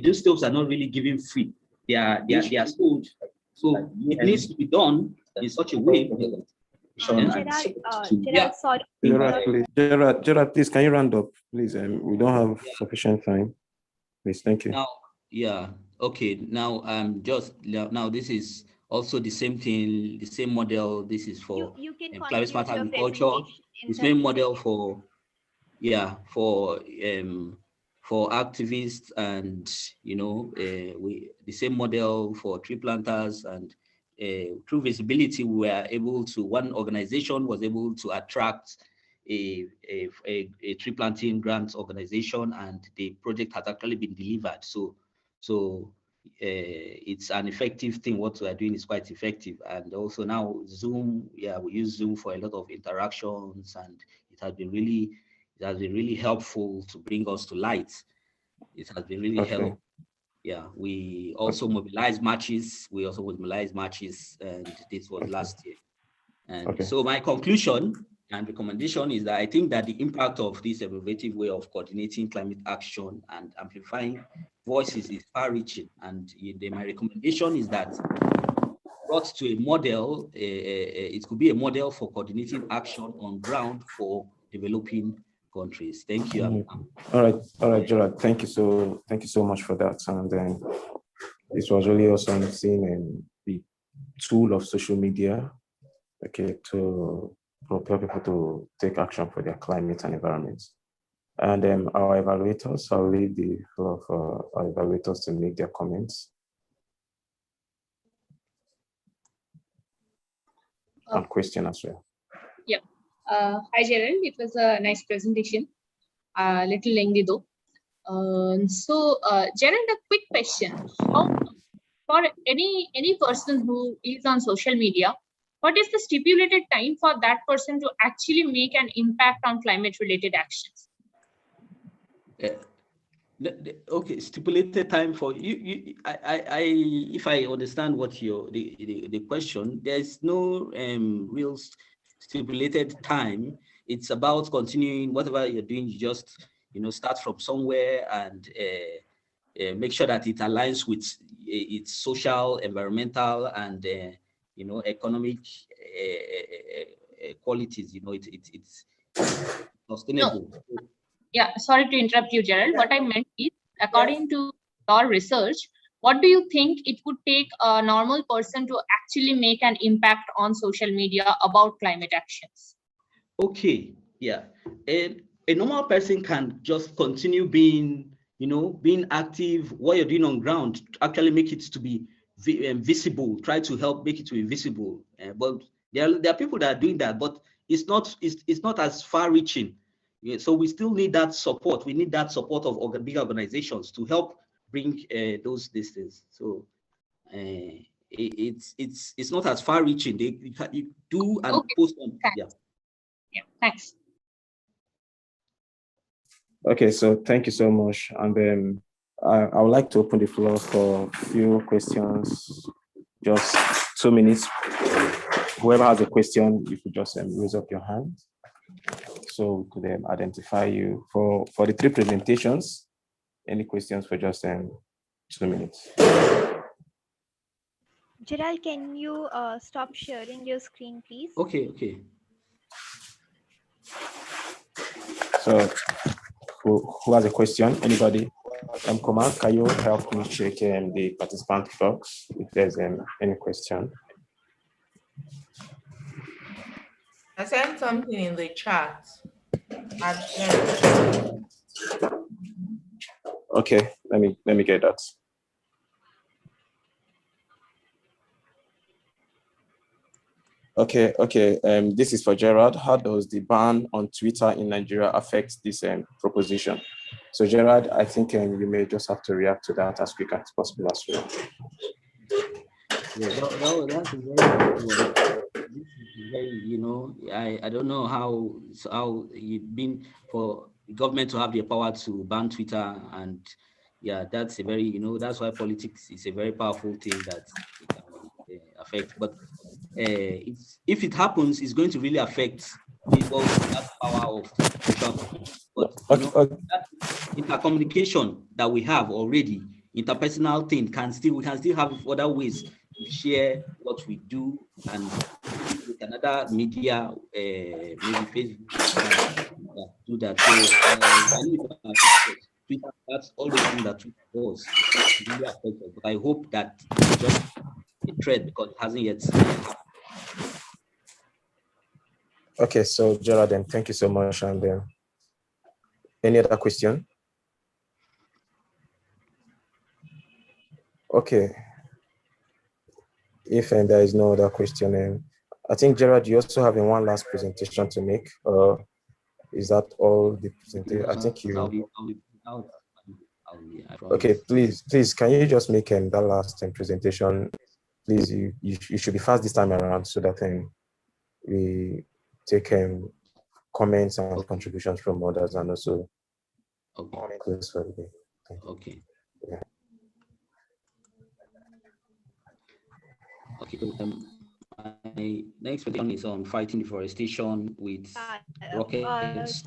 those stoves are not really given free. They are sold. So it needs to be done in such a way. Gerald, sorry. Gerald, please, can you round up, please? We don't have sufficient time. Please, thank you. Now, yeah, okay. Now, now this is also the same thing, the same model. This is for climate smart agriculture. The same model for activists, and the same model for tree planters, and through visibility we were able to, one organization was able to attract a tree planting grants organization, and the project has actually been delivered. So it's an effective thing. What we are doing is quite effective. And also now Zoom, we use Zoom for a lot of interactions, and it has been really helpful to bring us to light. It has been really helpful. Yeah, we also mobilize matches. And this was last year. And so my conclusion and recommendation is that I think that the impact of this innovative way of coordinating climate action and amplifying voices is far-reaching. And my recommendation is that brought to a model, it could be a model for coordinating action on ground for developing countries. Thank you. All right, Gerald. Thank you so much for that. And then it was really awesome seeing the tool of social media, okay, to prepare people to take action for their climate and environment. And our evaluators, I'll leave the floor for our evaluators to make their comments. And question as well. Yeah. Hi, Gerald. It was a nice presentation. A little lengthy though. Gerald, a quick question. For any person who is on social media, what is the stipulated time for that person to actually make an impact on climate-related actions? Okay, stipulated time for you. If I understand what the question, there's no real stipulated time. It's about continuing whatever you're doing. You just start from somewhere and make sure that it aligns with its social, environmental, and economic qualities. It's sustainable. No. Yeah, sorry to interrupt you, Gerald. What I meant is, according to your research, what do you think it would take a normal person to actually make an impact on social media about climate actions? Okay, yeah. A normal person can just continue being active. What you're doing on ground, actually make it to be visible. Try to help make it to be visible. But there are people that are doing that, but it's not as far-reaching. Yeah, so we still need that support. We need that support of big organizations to help bring those distance. So it's not as far-reaching. You do and post on. Yeah. Thanks. Okay, so thank you so much. And then I would like to open the floor for a few questions, just 2 minutes. Whoever has a question, you could just raise up your hand so we could identify you. For the 3 presentations, any questions for just 2 minutes? Gerald, can you stop sharing your screen, please? Okay. So who has a question? Anybody? Koma, can you help me check the participant box if there's any question? I sent something in the chat. Okay, let me get that. Okay. This is for Gerald. How does the ban on Twitter in Nigeria affect this proposition? So Gerald, I think you may just have to react to that as quick as possible as well. Yeah, that's a very, I don't know how it's been for the government to have the power to ban Twitter, and yeah, that's a very, that's why politics is a very powerful thing that it can affect. But if it happens, it's going to really affect people with that power of social. But that intercommunication that we have already, interpersonal thing we can still have other ways to share what we do, and with another media, maybe Facebook, do that. So Twitter, that's all the things that Twitter does really affected. But I hope that it's just a threat because it hasn't yet happened. Okay, so Gerald, then thank you so much. And any other question? Okay. If there is no other question, I think Gerald, you also have one last presentation to make. Is that all the presentation? I think you. Okay, please, can you just make that last presentation? Please, you should be fast this time around so that we take comments and contributions from others and also close for the day. Okay. Yeah. Okay. My next presentation is on fighting deforestation with rockets.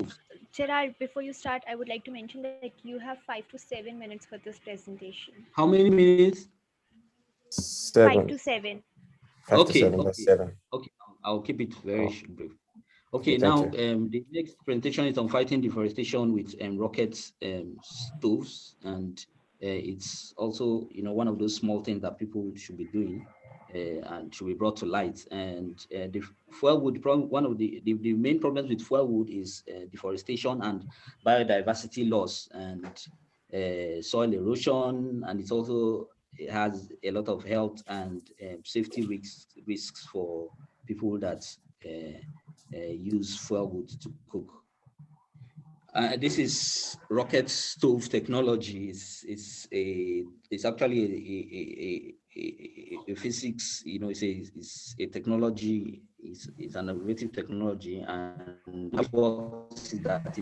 Gerald, before you start, I would like to mention that you have 5 to 7 minutes for this presentation. How many minutes? 7. 5 to 7. 5 to 7. That's 7. Okay, I'll keep it very brief. Okay, now the next presentation is on fighting deforestation with rocket stoves, and it's also one of those small things that people should be doing and should be brought to light. And the fuel wood, one of the main problems with fuel wood is deforestation and biodiversity loss and soil erosion, and it has a lot of health and safety risks for people that use fuel wood to cook. This is rocket stove technology. It's actually a physics. It's a technology. It's an innovative technology, and what works is that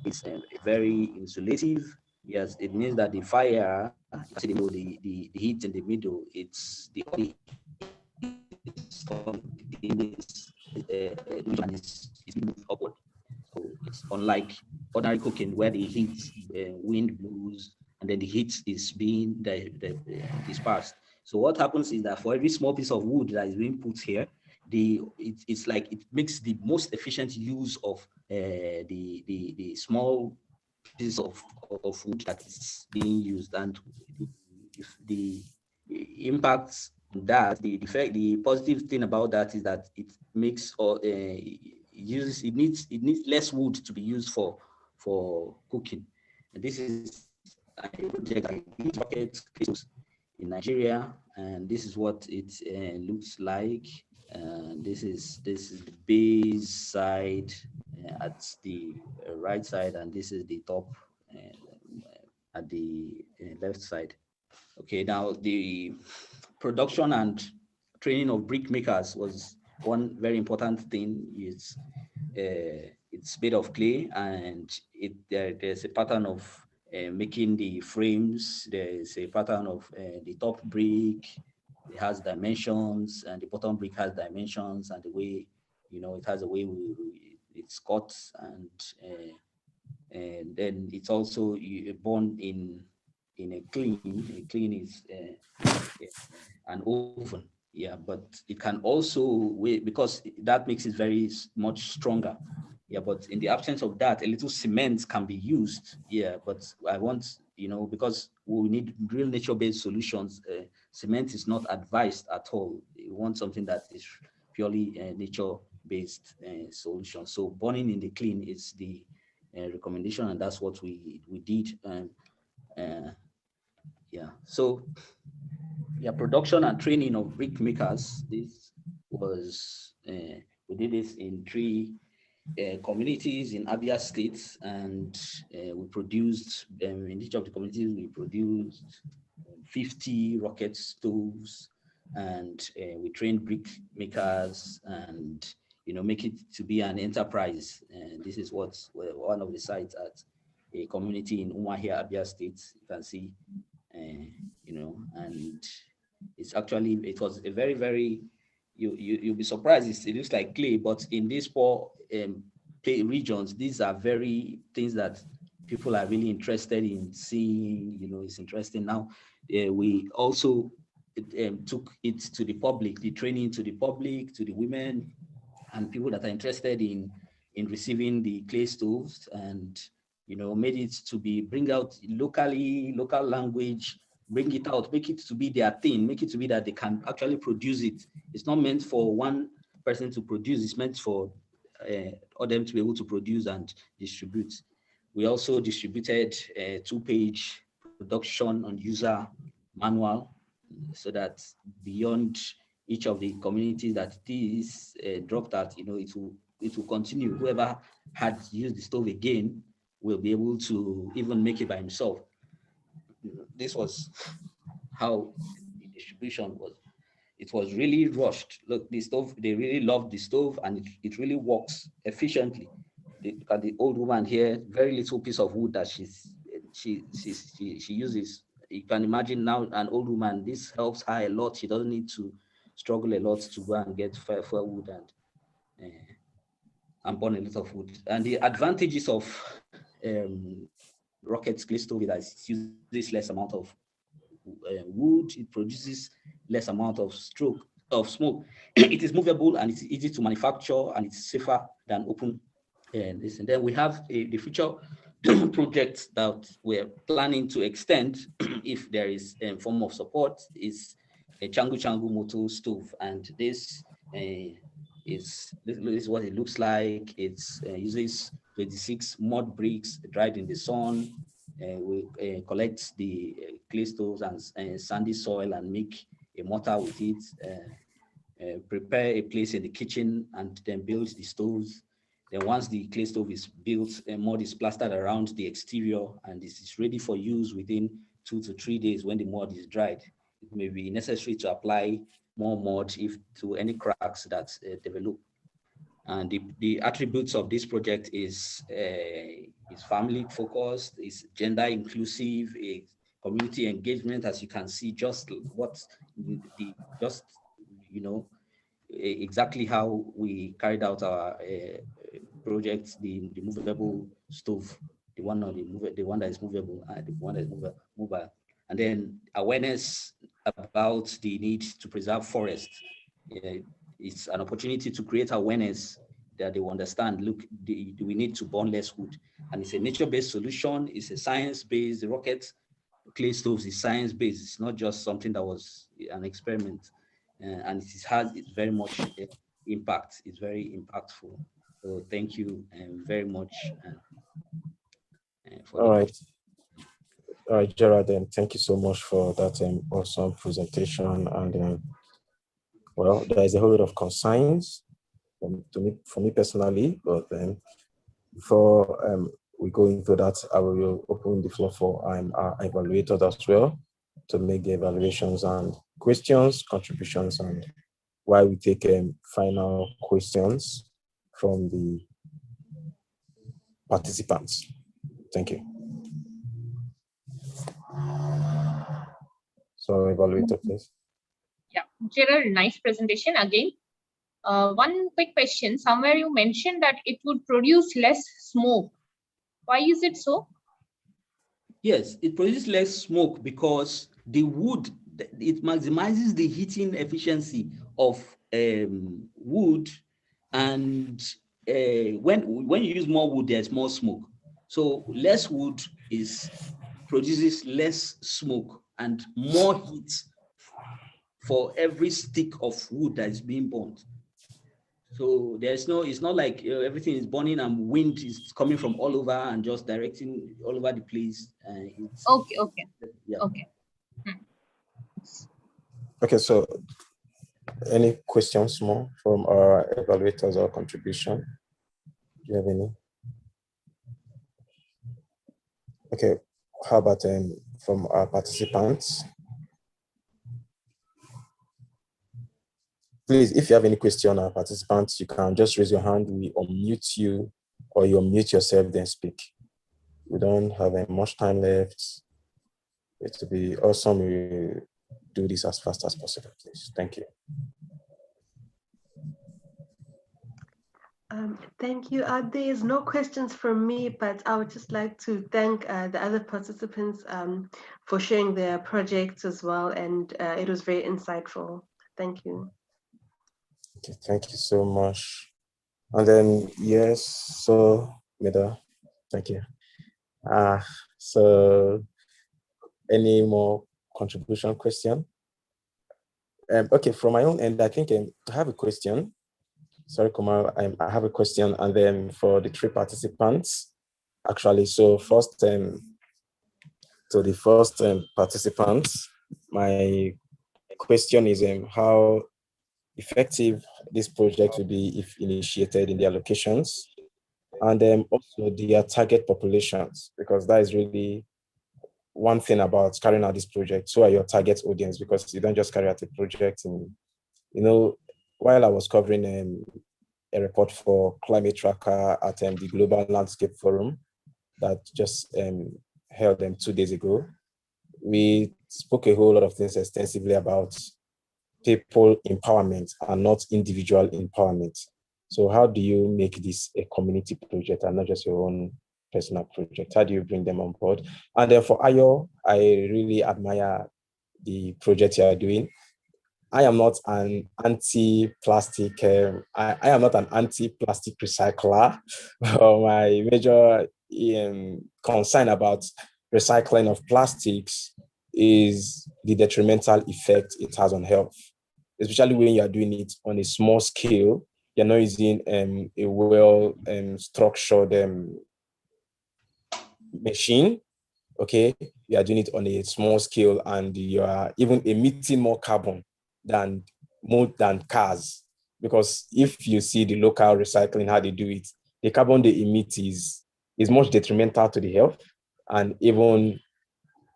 it's very insulative. Yes, it means that the fire, the heat in the middle, it's moved upward. So it's unlike ordinary cooking where the heat, wind blows, and then the heat is being dispersed. So what happens is that for every small piece of wood that is being put here, it's like it makes the most efficient use of the small piece of wood that is being used, and if the impacts that the effect, the positive thing about that is that it makes it needs less wood to be used for cooking. And this is a project in Nigeria, and this is what it looks like. This is the base side at the right side, and this is the top at the left side. Okay, now the production and training of brick makers was one very important thing is it's made of clay, and there's a pattern of making the frames. There's a pattern of the top brick. It has dimensions, and the bottom brick has dimensions, and the way, it has a way it's cut, and then it's also born in a kiln. A kiln is an oven, yeah, but it can also because that makes it very much stronger, yeah. But in the absence of that, a little cement can be used, yeah. But I want, because we need real nature-based solutions. Cement is not advised at all. We want something that is purely nature-based solution. So burning in the kiln is the recommendation, and that's what we did. Yeah. So yeah, production and training of brick makers. This was we did this in 3 communities in Abia State, and we produced in each of the communities we produced 50 rocket stoves, and we trained brick makers, and make it to be an enterprise. And this is what one of the sites at a community in Umuahia, Abia State. You can see, and it's actually, it was a very, very, you'll be surprised. It looks like clay, but in these poor regions, these are very things that people are really interested in seeing. It's interesting. Now, we also took it to the public, the training to the public, to the women and people that are interested in receiving the clay stoves, and made it to be bring out local language, bring it out, make it to be their thing, make it to be that they can actually produce it. It's not meant for one person to produce, it's meant for them to be able to produce and distribute. We also distributed a 2-page production and user manual, so that beyond each of the communities that this dropped at, it will continue. Whoever had used the stove again will be able to even make it by himself. This was how the distribution was. It was really rushed. Look, the stove, they really loved the stove, and it really works efficiently. Look at the old woman here, very little piece of wood that she uses. You can imagine now an old woman, this helps her a lot. She doesn't need to struggle a lot to go and get firewood and burn a lot of wood. And the advantages of rocket clay stove is that it uses less amount of wood, it produces less amount of smoke. It is movable, and it's easy to manufacture, and it's safer than open. And then we have the future project that we're planning to extend, if there is a form of support, is a Changu Moto stove. And this is what it looks like. It uses 26 mud bricks dried in the sun. We collect the clay stoves and sandy soil and make a mortar with it, prepare a place in the kitchen, and then build the stoves. Then once the clay stove is built, mud is plastered around the exterior, and this is ready for use within 2 to 3 days when the mud is dried. It may be necessary to apply more mud to any cracks that develop. And the attributes of this project is family focused, is gender inclusive, community engagement, as you can see, exactly how we carried out our project, the movable stove, the one that is movable, the one that is mobile. And then awareness about the need to preserve forest. It's an opportunity to create awareness that they will understand, look, do we need to burn less wood? And it's a nature-based solution, it's a science-based. The rocket clay stoves is science-based. It's not just something that was an experiment. And it's very much impact. It's very impactful. So thank you very much. All right. All right, Gerald, and thank you so much for that awesome presentation. And well, there is a whole lot of concerns for me personally, but before we go into that, I will open the floor for our evaluators as well to make the evaluations and questions, contributions, and while we take final questions from the participants. Thank you. So, evaluator, please. Yeah, Gerald, nice presentation again. One quick question. Somewhere you mentioned that it would produce less smoke. Why is it so? Yes, it produces less smoke because the wood, it maximizes the heating efficiency of wood, and when you use more wood, there's more smoke. So less wood produces less smoke and more heat for every stick of wood that is being burnt. So it's not like everything is burning and wind is coming from all over and just directing all over the place. Okay. Yeah. Okay. Okay, so any questions more from our evaluators or contribution? Do you have any? Okay, how about from our participants? Please, if you have any question, our participants, you can just raise your hand. We unmute you, or you unmute yourself, then speak. We don't have much time left. It will be awesome. We do this as fast as possible, please. Thank you. Thank you. There is no questions from me, but I would just like to thank the other participants for sharing their projects as well, and it was very insightful. Thank you. Okay, thank you so much. And then, yes, so, Mida, thank you. So, any more contribution question? Okay, from my own end, I think I have a question. Sorry, Kumar, I have a question, and then for the three participants, actually. So first, to the first participants, my question is how effective this project will be if initiated in their locations, and then also their target populations, because that is really one thing about carrying out this project. Who are your target audience? Because you don't just carry out a project. And, while I was covering a report for Climate Tracker at the Global Landscape Forum that just held 2 days ago, we spoke a whole lot of things extensively about people empowerment and not individual empowerment. So how do you make this a community project and not just your own personal project? How do you bring them on board? And then for Ayo, I really admire the project you are doing. I am not an anti-plastic, I am not an anti-plastic recycler. My major concern about recycling of plastics is the detrimental effect it has on health, especially when you are doing it on a small scale. You're not using a well-structured machine. Okay, you are doing it on a small scale, and you are even emitting more carbon than cars. Because if you see the local recycling, how they do it, the carbon they emit is much detrimental to the health, and even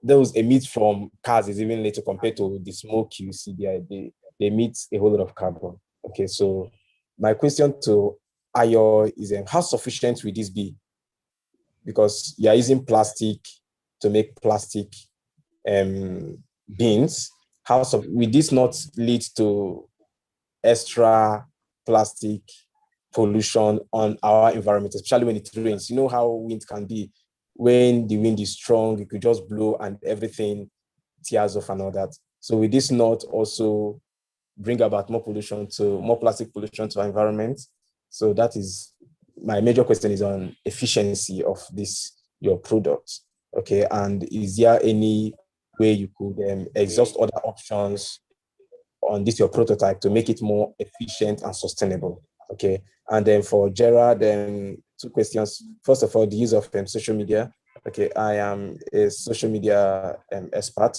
those emit from cars is even little compared to the smoke you see there. They emit a whole lot of carbon. Okay, so my question to Ayo is how sufficient will this be? Because you are using plastic to make plastic bins. Will this not lead to extra plastic pollution on our environment, especially when it rains? You know how wind can be. When the wind is strong, it could just blow and everything tears off and all that. So will this not also bring about more plastic pollution to our environment? So that is my major question, is on efficiency of your product. Okay, and is there any way you could exhaust other options on this your prototype to make it more efficient and sustainable? Okay, and then for Gerald, 2 questions. First of all, the use of social media. Okay, I am a social media expert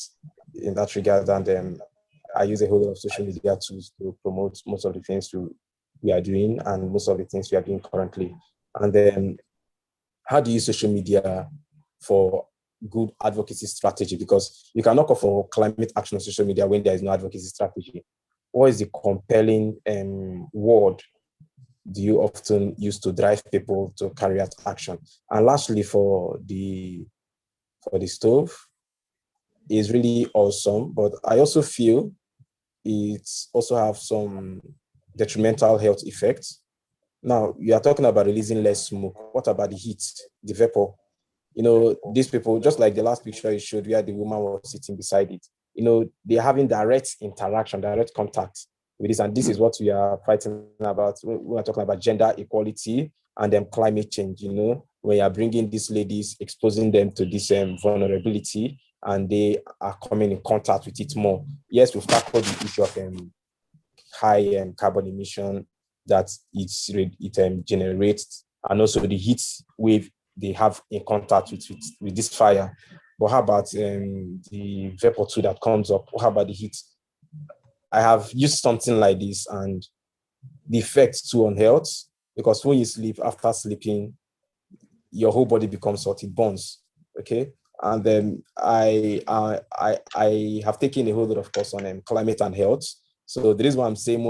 in that regard, and I use a whole lot of social media tools to promote most of the things we are doing and most of the things we are doing currently. And then how do you use social media for good advocacy strategy? Because you cannot call for climate action on social media when there is no advocacy strategy. what is the compelling word do you often use to drive people to carry out action? And lastly, for the stove, is really awesome, but I also feel it's also have some detrimental health effects. Now, you are talking about releasing less smoke. What about the heat, the vapor? You know, these people, just like the last picture you showed where the woman was sitting beside it, you know, they're having direct interaction, direct contact with this. And this is what we are fighting about. We are talking about gender equality and then climate change, you know, when you are bringing these ladies, exposing them to this vulnerability, and they are coming in contact with it more. Yes, we've tackled the issue of high carbon emission that it generates, and also the heat wave they have in contact with this fire. But how about the vapor too that comes up? How about the heat? I have used something like this, and the effects too on health, because when you sleep, after sleeping, your whole body becomes hot, it burns. Okay. And then I have taken a whole lot of course on climate and health. So the reason why I'm saying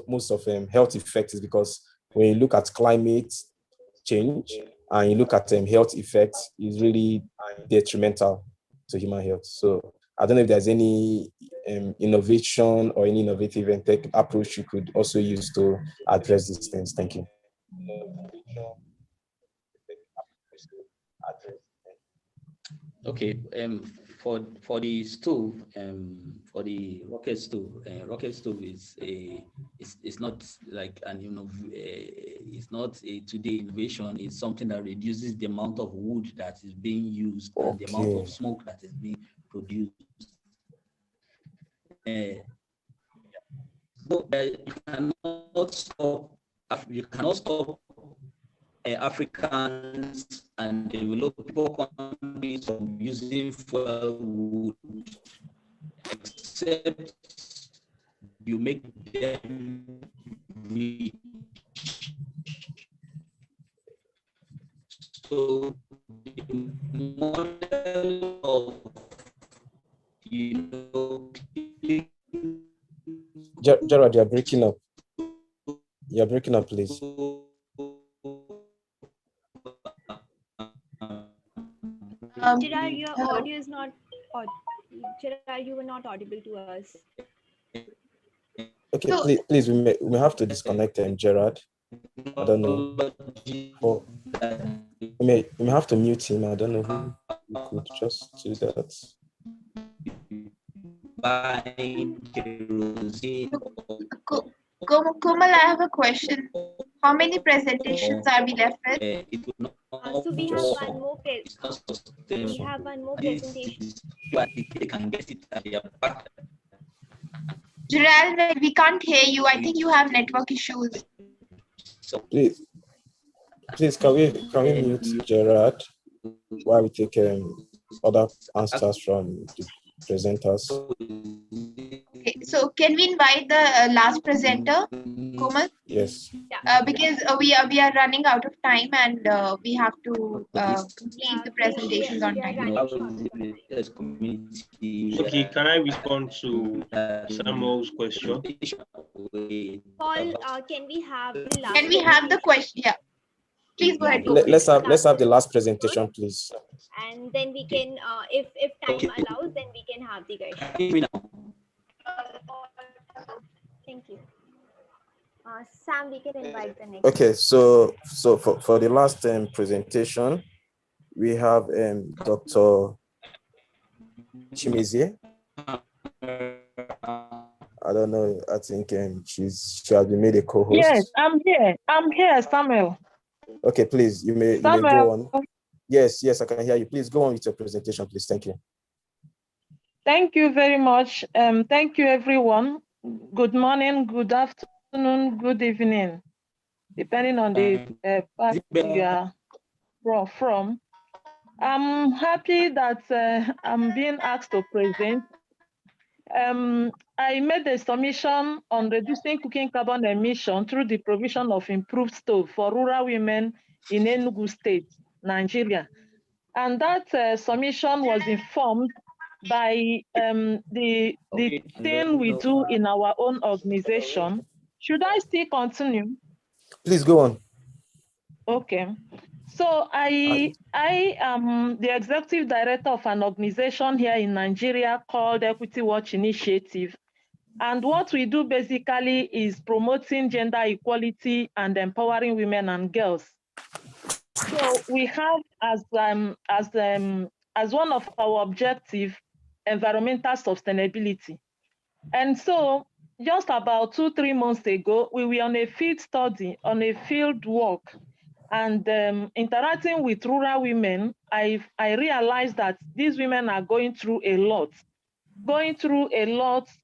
most of health effects is because when you look at climate change and you look at health effects, is really detrimental to human health. So I don't know if there's any innovation or any innovative and tech approach you could also use to address these things. Thank you. Okay, for the stove, for the rocket stove is not like it's not a today innovation. It's something that reduces the amount of wood that is being used and the amount of smoke that is being produced. So you cannot stop Africans and developing countries from using fuel wood, except you make them rich. So the model of Gerald, you're breaking up. You're breaking up, please. Gerald, your audio is not Gerald, you were not audible to us. Okay, so, please, we may have to disconnect Gerard. I don't know. We may have to mute him. I don't know who we could just do that. Komal, I have a question. How many presentations are we left with? So we have one more presentation. Gerald, we can't hear you. I think you have network issues. Please, can we mute Gerard while we take other answers from the presenters? Okay, so can we invite the last presenter, Komal? Yes. Because we are running out of time, and we have to complete the presentations on time. Okay, can I respond to Samuel's question? Paul, can we have the last? Can we have the question? Yeah. Please go ahead. Let's have the last presentation, please. And then we can, if time allows, then we can have the question. Thank you. Sam, we can invite the next. Okay, so for the last presentation, we have Dr. Chimeze. I don't know. I think she has been made a co-host. Yes, I'm here, Samuel. Okay, please, you may go on. Yes, I can hear you. Please go on with your presentation, please. Thank you. Thank you very much. Thank you, everyone. Good morning, good afternoon, good evening, depending on the part you are from. I'm happy that I'm being asked to present. I made a submission on reducing cooking carbon emission through the provision of improved stove for rural women in Enugu State, Nigeria. And that submission was informed by the Okay, thing we do in our own organization. Should I still continue? Please go on. Okay. So I am the executive director of an organization here in Nigeria called Equity Watch Initiative. And what we do basically is promoting gender equality and empowering women and girls. So we have as one of our objectives, environmental sustainability. And so just about 2-3 months ago, we were on a field study, on a field walk, and interacting with rural women, I realized that these women are going through a lot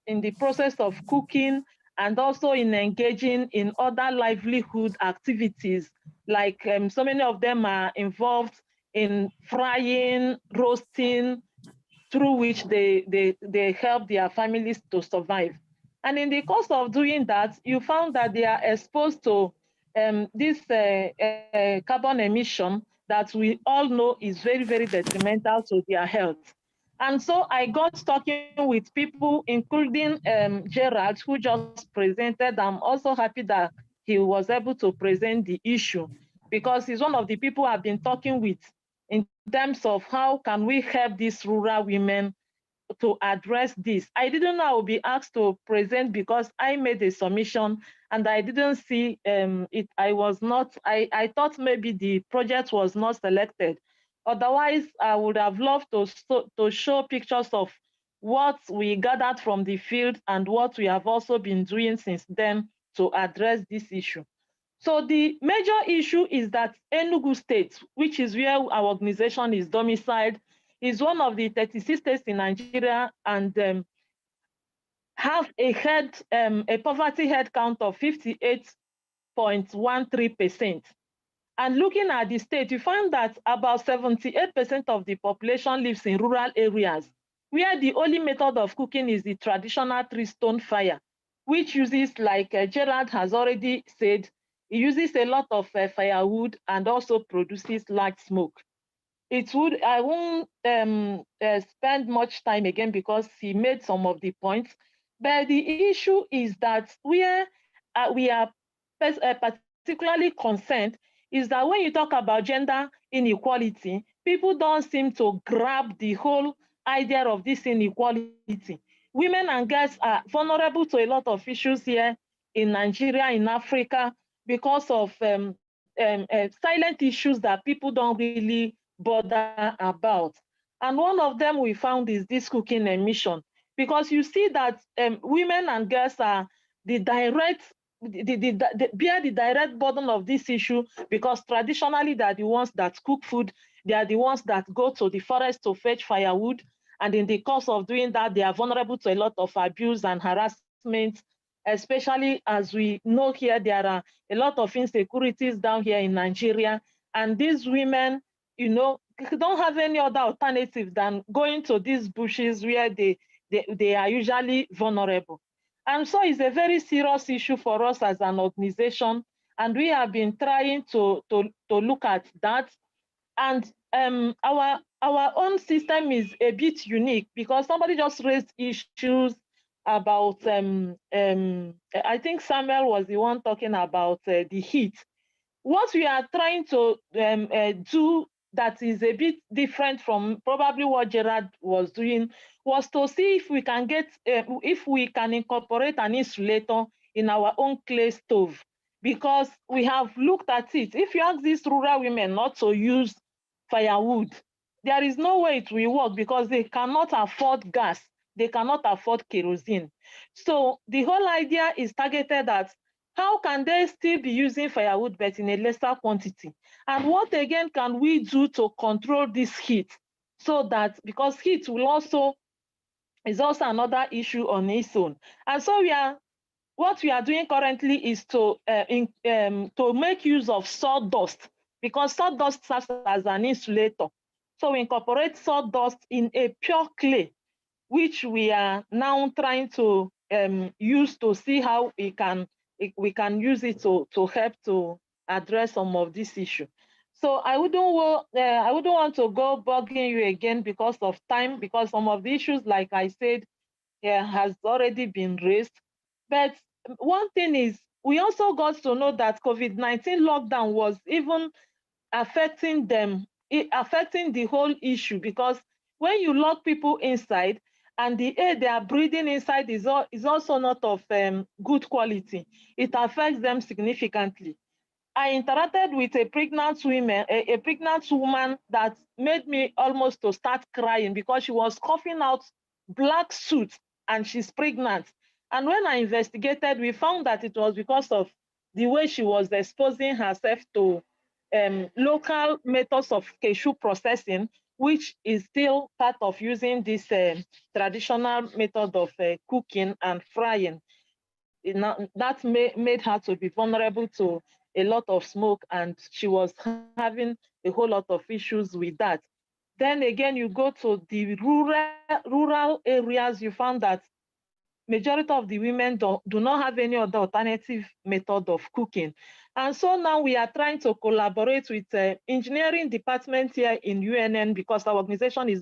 in the process of cooking and also in engaging in other livelihood activities. Like so many of them are involved in frying, roasting, through which they help their families to survive. And in the course of doing that, you found that they are exposed to this carbon emission that we all know is very, very detrimental to their health. And so I got talking with people, including Gerald, who just presented. I'm also happy that he was able to present the issue because he's one of the people I've been talking with in terms of how can we help these rural women to address this. I didn't know I would be asked to present because I made a submission and I didn't see it. I thought maybe the project was not selected. Otherwise, I would have loved to show pictures of what we gathered from the field and what we have also been doing since then to address this issue. So the major issue is that Enugu State, which is where our organization is domiciled, is one of the 36 states in Nigeria and have a poverty head count of 58.13%. And looking at the state, you find that about 78% of the population lives in rural areas, where the only method of cooking is the traditional three-stone fire, which uses, like Gerald has already said, it uses a lot of firewood and also produces large smoke. I won't spend much time again because he made some of the points, but the issue is that where we are particularly concerned is that when you talk about gender inequality, people don't seem to grab the whole idea of this inequality. Women and girls are vulnerable to a lot of issues here in Nigeria, in Africa, because of silent issues that people don't really bother about. And one of them we found is this cooking emission, because you see that women and girls are bear the direct burden of this issue, because traditionally they are the ones that cook food, they are the ones that go to the forest to fetch firewood, and in the course of doing that, they are vulnerable to a lot of abuse and harassment, especially as we know here, there are a lot of insecurities down here in Nigeria, and these women, you know, don't have any other alternative than going to these bushes where they are usually vulnerable. And so it's a very serious issue for us as an organization, and we have been trying to look at that. And our own system is a bit unique because somebody just raised issues about, I think Samuel was the one talking about the heat. What we are trying to do that is a bit different from probably what Gerald was doing was to see if we can get, if we can incorporate an insulator in our own clay stove, because we have looked at it. If you ask these rural women not to use firewood, there is no way it will work because they cannot afford gas, they cannot afford kerosene. So the whole idea is targeted at how can they still be using firewood but in a lesser quantity? And what again can we do to control this heat? So that, because heat will also is also another issue on its own. And so what we are doing currently is to make use of sawdust, because sawdust serves as an insulator. So we incorporate sawdust in a pure clay, which we are now trying to use to see how we can use it to help to address some of this issue. So I wouldn't want to go bugging you again because of time, because some of the issues, like I said, has already been raised. But one thing is, we also got to know that COVID-19 lockdown was even affecting them, affecting the whole issue, because when you lock people inside and the air they are breathing inside is also not of good quality, it affects them significantly. I interacted with a pregnant woman that made me almost to start crying because she was coughing out black soot and she's pregnant. And when I investigated, we found that it was because of the way she was exposing herself to local methods of cashew processing, which is still part of using this traditional method of cooking and frying. That made her to be vulnerable to a lot of smoke, and she was having a whole lot of issues with that. Then again, you go to the rural areas, you found that majority of the women do not have any other alternative method of cooking. And so now we are trying to collaborate with engineering department here in UNN, because our organization is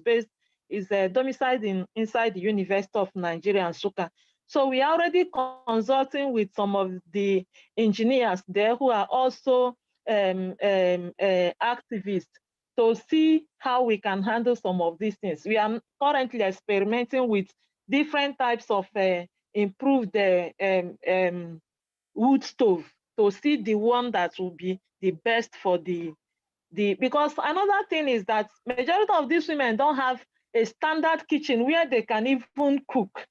domiciled inside the University of Nigeria, Nsukka. So we are already consulting with some of the engineers there who are also activists to see how we can handle some of these things. We are currently experimenting with different types of improved wood stove to see the one that will be the best for because another thing is that majority of these women don't have a standard kitchen where they can even cook.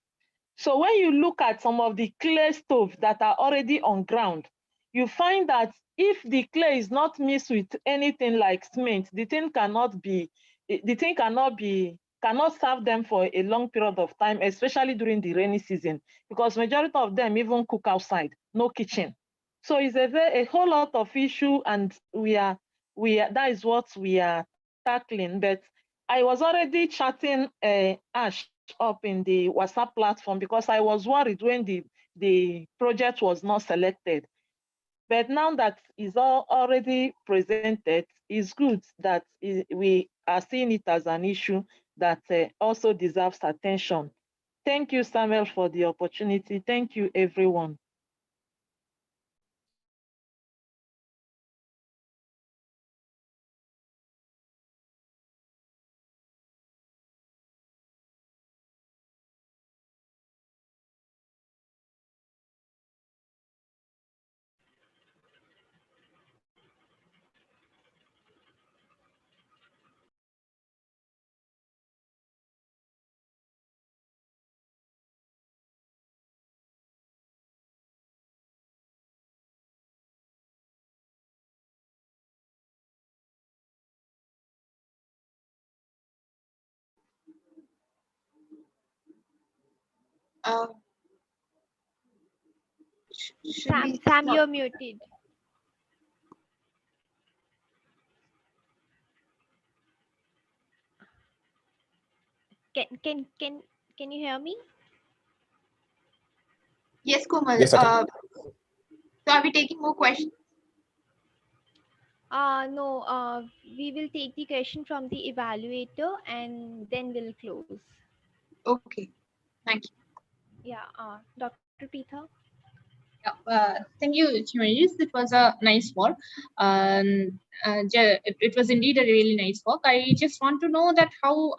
So when you look at some of the clay stoves that are already on ground, you find that if the clay is not mixed with anything like cement, the thing cannot serve them for a long period of time, especially during the rainy season, because majority of them even cook outside, no kitchen. So it's a whole lot of issue, and that is what we are tackling. But I was already chatting Ash up in the WhatsApp platform because I was worried when the project was not selected. But now that is already presented, it's good that we are seeing it as an issue that also deserves attention. Thank you, Samuel, for the opportunity. Thank you, everyone. Sam, you're muted. Can you hear me? Yes, Komal. Yes, I can. So are we taking more questions? No, we will take the question from the evaluator and then we'll close. Okay, thank you. Yeah, Dr. Preetha. Thank you, Chimeze. It was a nice walk. It was indeed a really nice walk. I just want to know that how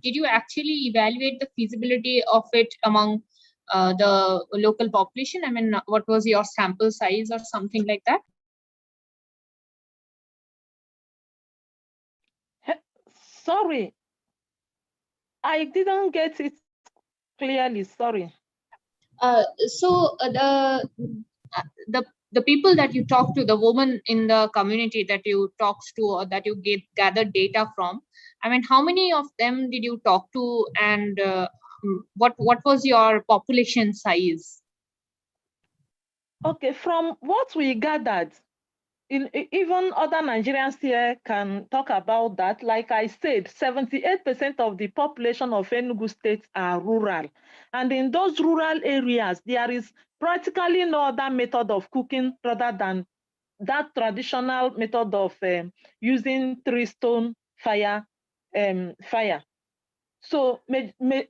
did you actually evaluate the feasibility of it among the local population? I mean, what was your sample size or something like that? Sorry, I didn't get it clearly. Sorry. So the people that you talk to, the women in the community that you talked to or that you gathered data from, I mean, how many of them did you talk to, and what was your population size? Okay, from what we gathered, even other Nigerians here can talk about that. Like I said, 78% of the population of Enugu State are rural. And in those rural areas, there is practically no other method of cooking rather than that traditional method of using 3-stone fire. So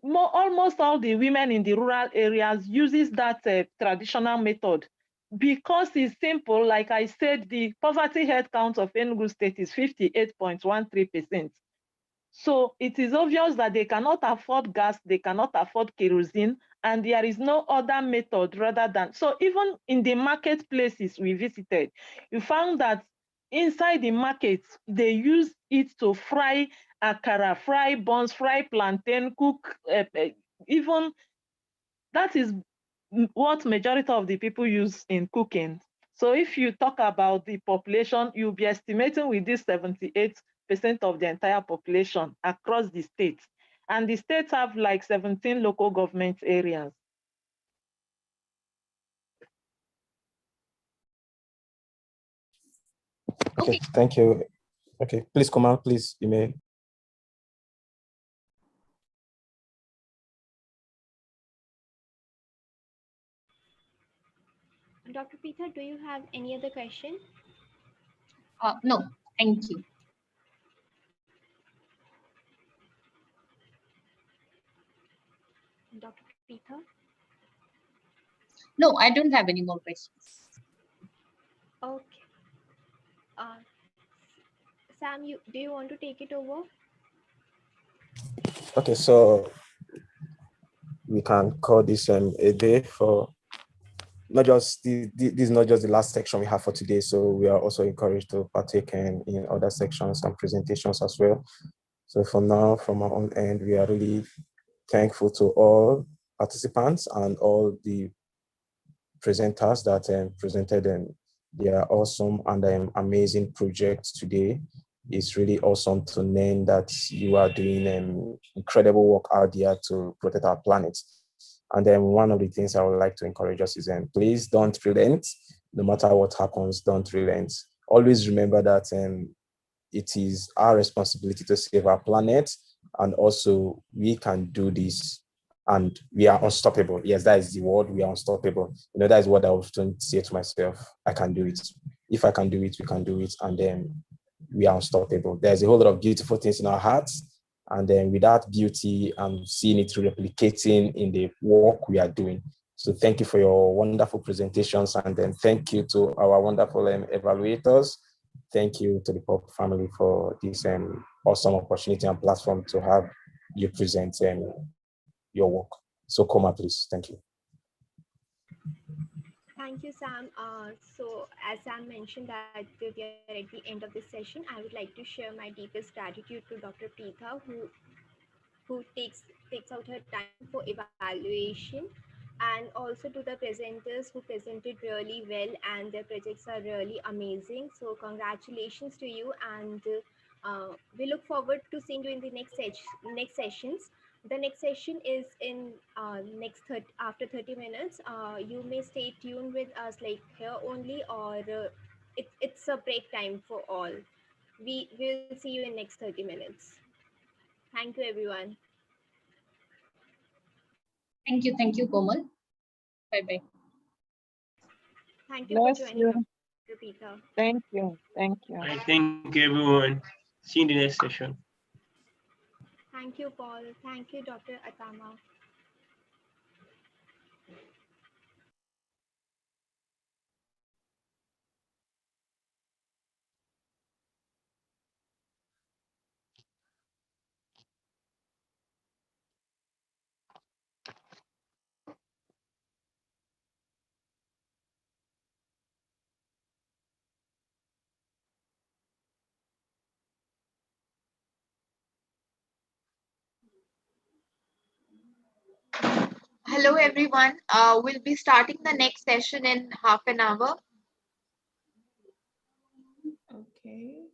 almost all the women in the rural areas uses that traditional method because it's simple. Like I said, the poverty head count of Enugu State is 58.13%. So it is obvious that they cannot afford gas, they cannot afford kerosene, and there is no other method rather than. So even in the marketplaces we visited, you found that inside the markets, they use it to fry akara, fry buns, fry plantain, cook, even that is what majority of the people use in cooking. So if you talk about the population, you'll be estimating with this 78% of the entire population across the states. And the states have like 17 local government areas. Okay, thank you. Okay, please come out, please, you may. Dr. Peter, do you have any other question? No, thank you. Dr. Peter? No, I don't have any more questions. Okay. Sam, do you want to take it over? Okay, so we can call this a day for not just this is not just the last section we have for today, so we are also encouraged to partake in other sections and presentations as well. So for now, from our own end, we are really thankful to all participants and all the presenters that presented their awesome and amazing projects today. It's really awesome to learn that you are doing incredible work out there to protect our planet. And then one of the things I would like to encourage us is please don't relent. No matter what happens, don't relent. Always remember that it is our responsibility to save our planet, and also we can do this, and we are unstoppable. Yes, that is the word. We are unstoppable. That is what I often say to myself. I can do it. If I can do it, we can do it, and then we are unstoppable. There's a whole lot of beautiful things in our hearts, and then with that beauty, I'm seeing it replicating in the work we are doing. So thank you for your wonderful presentations, and then thank you to our wonderful evaluators. Thank you to the POP family for this awesome opportunity and platform to have you present your work. So Koma, please. Thank you. Thank you, Sam. So as Sam mentioned that we are at the end of this session, I would like to share my deepest gratitude to Dr. Preetha, who takes out her time for evaluation, and also to the presenters who presented really well, and their projects are really amazing. So congratulations to you, and we look forward to seeing you in the next sessions. The next session is in after 30 minutes. You may stay tuned with us like here only, or it's a break time for all. We will see you in next 30 minutes. Thank you, everyone. Thank you, Komal. Bye-bye. Thank you for joining, Dr. Peter. Thank you. Thank you, everyone. See you in the next session. Thank you, Paul. Thank you, Dr. Atama. Hello, everyone. We'll be starting the next session in half an hour. Okay.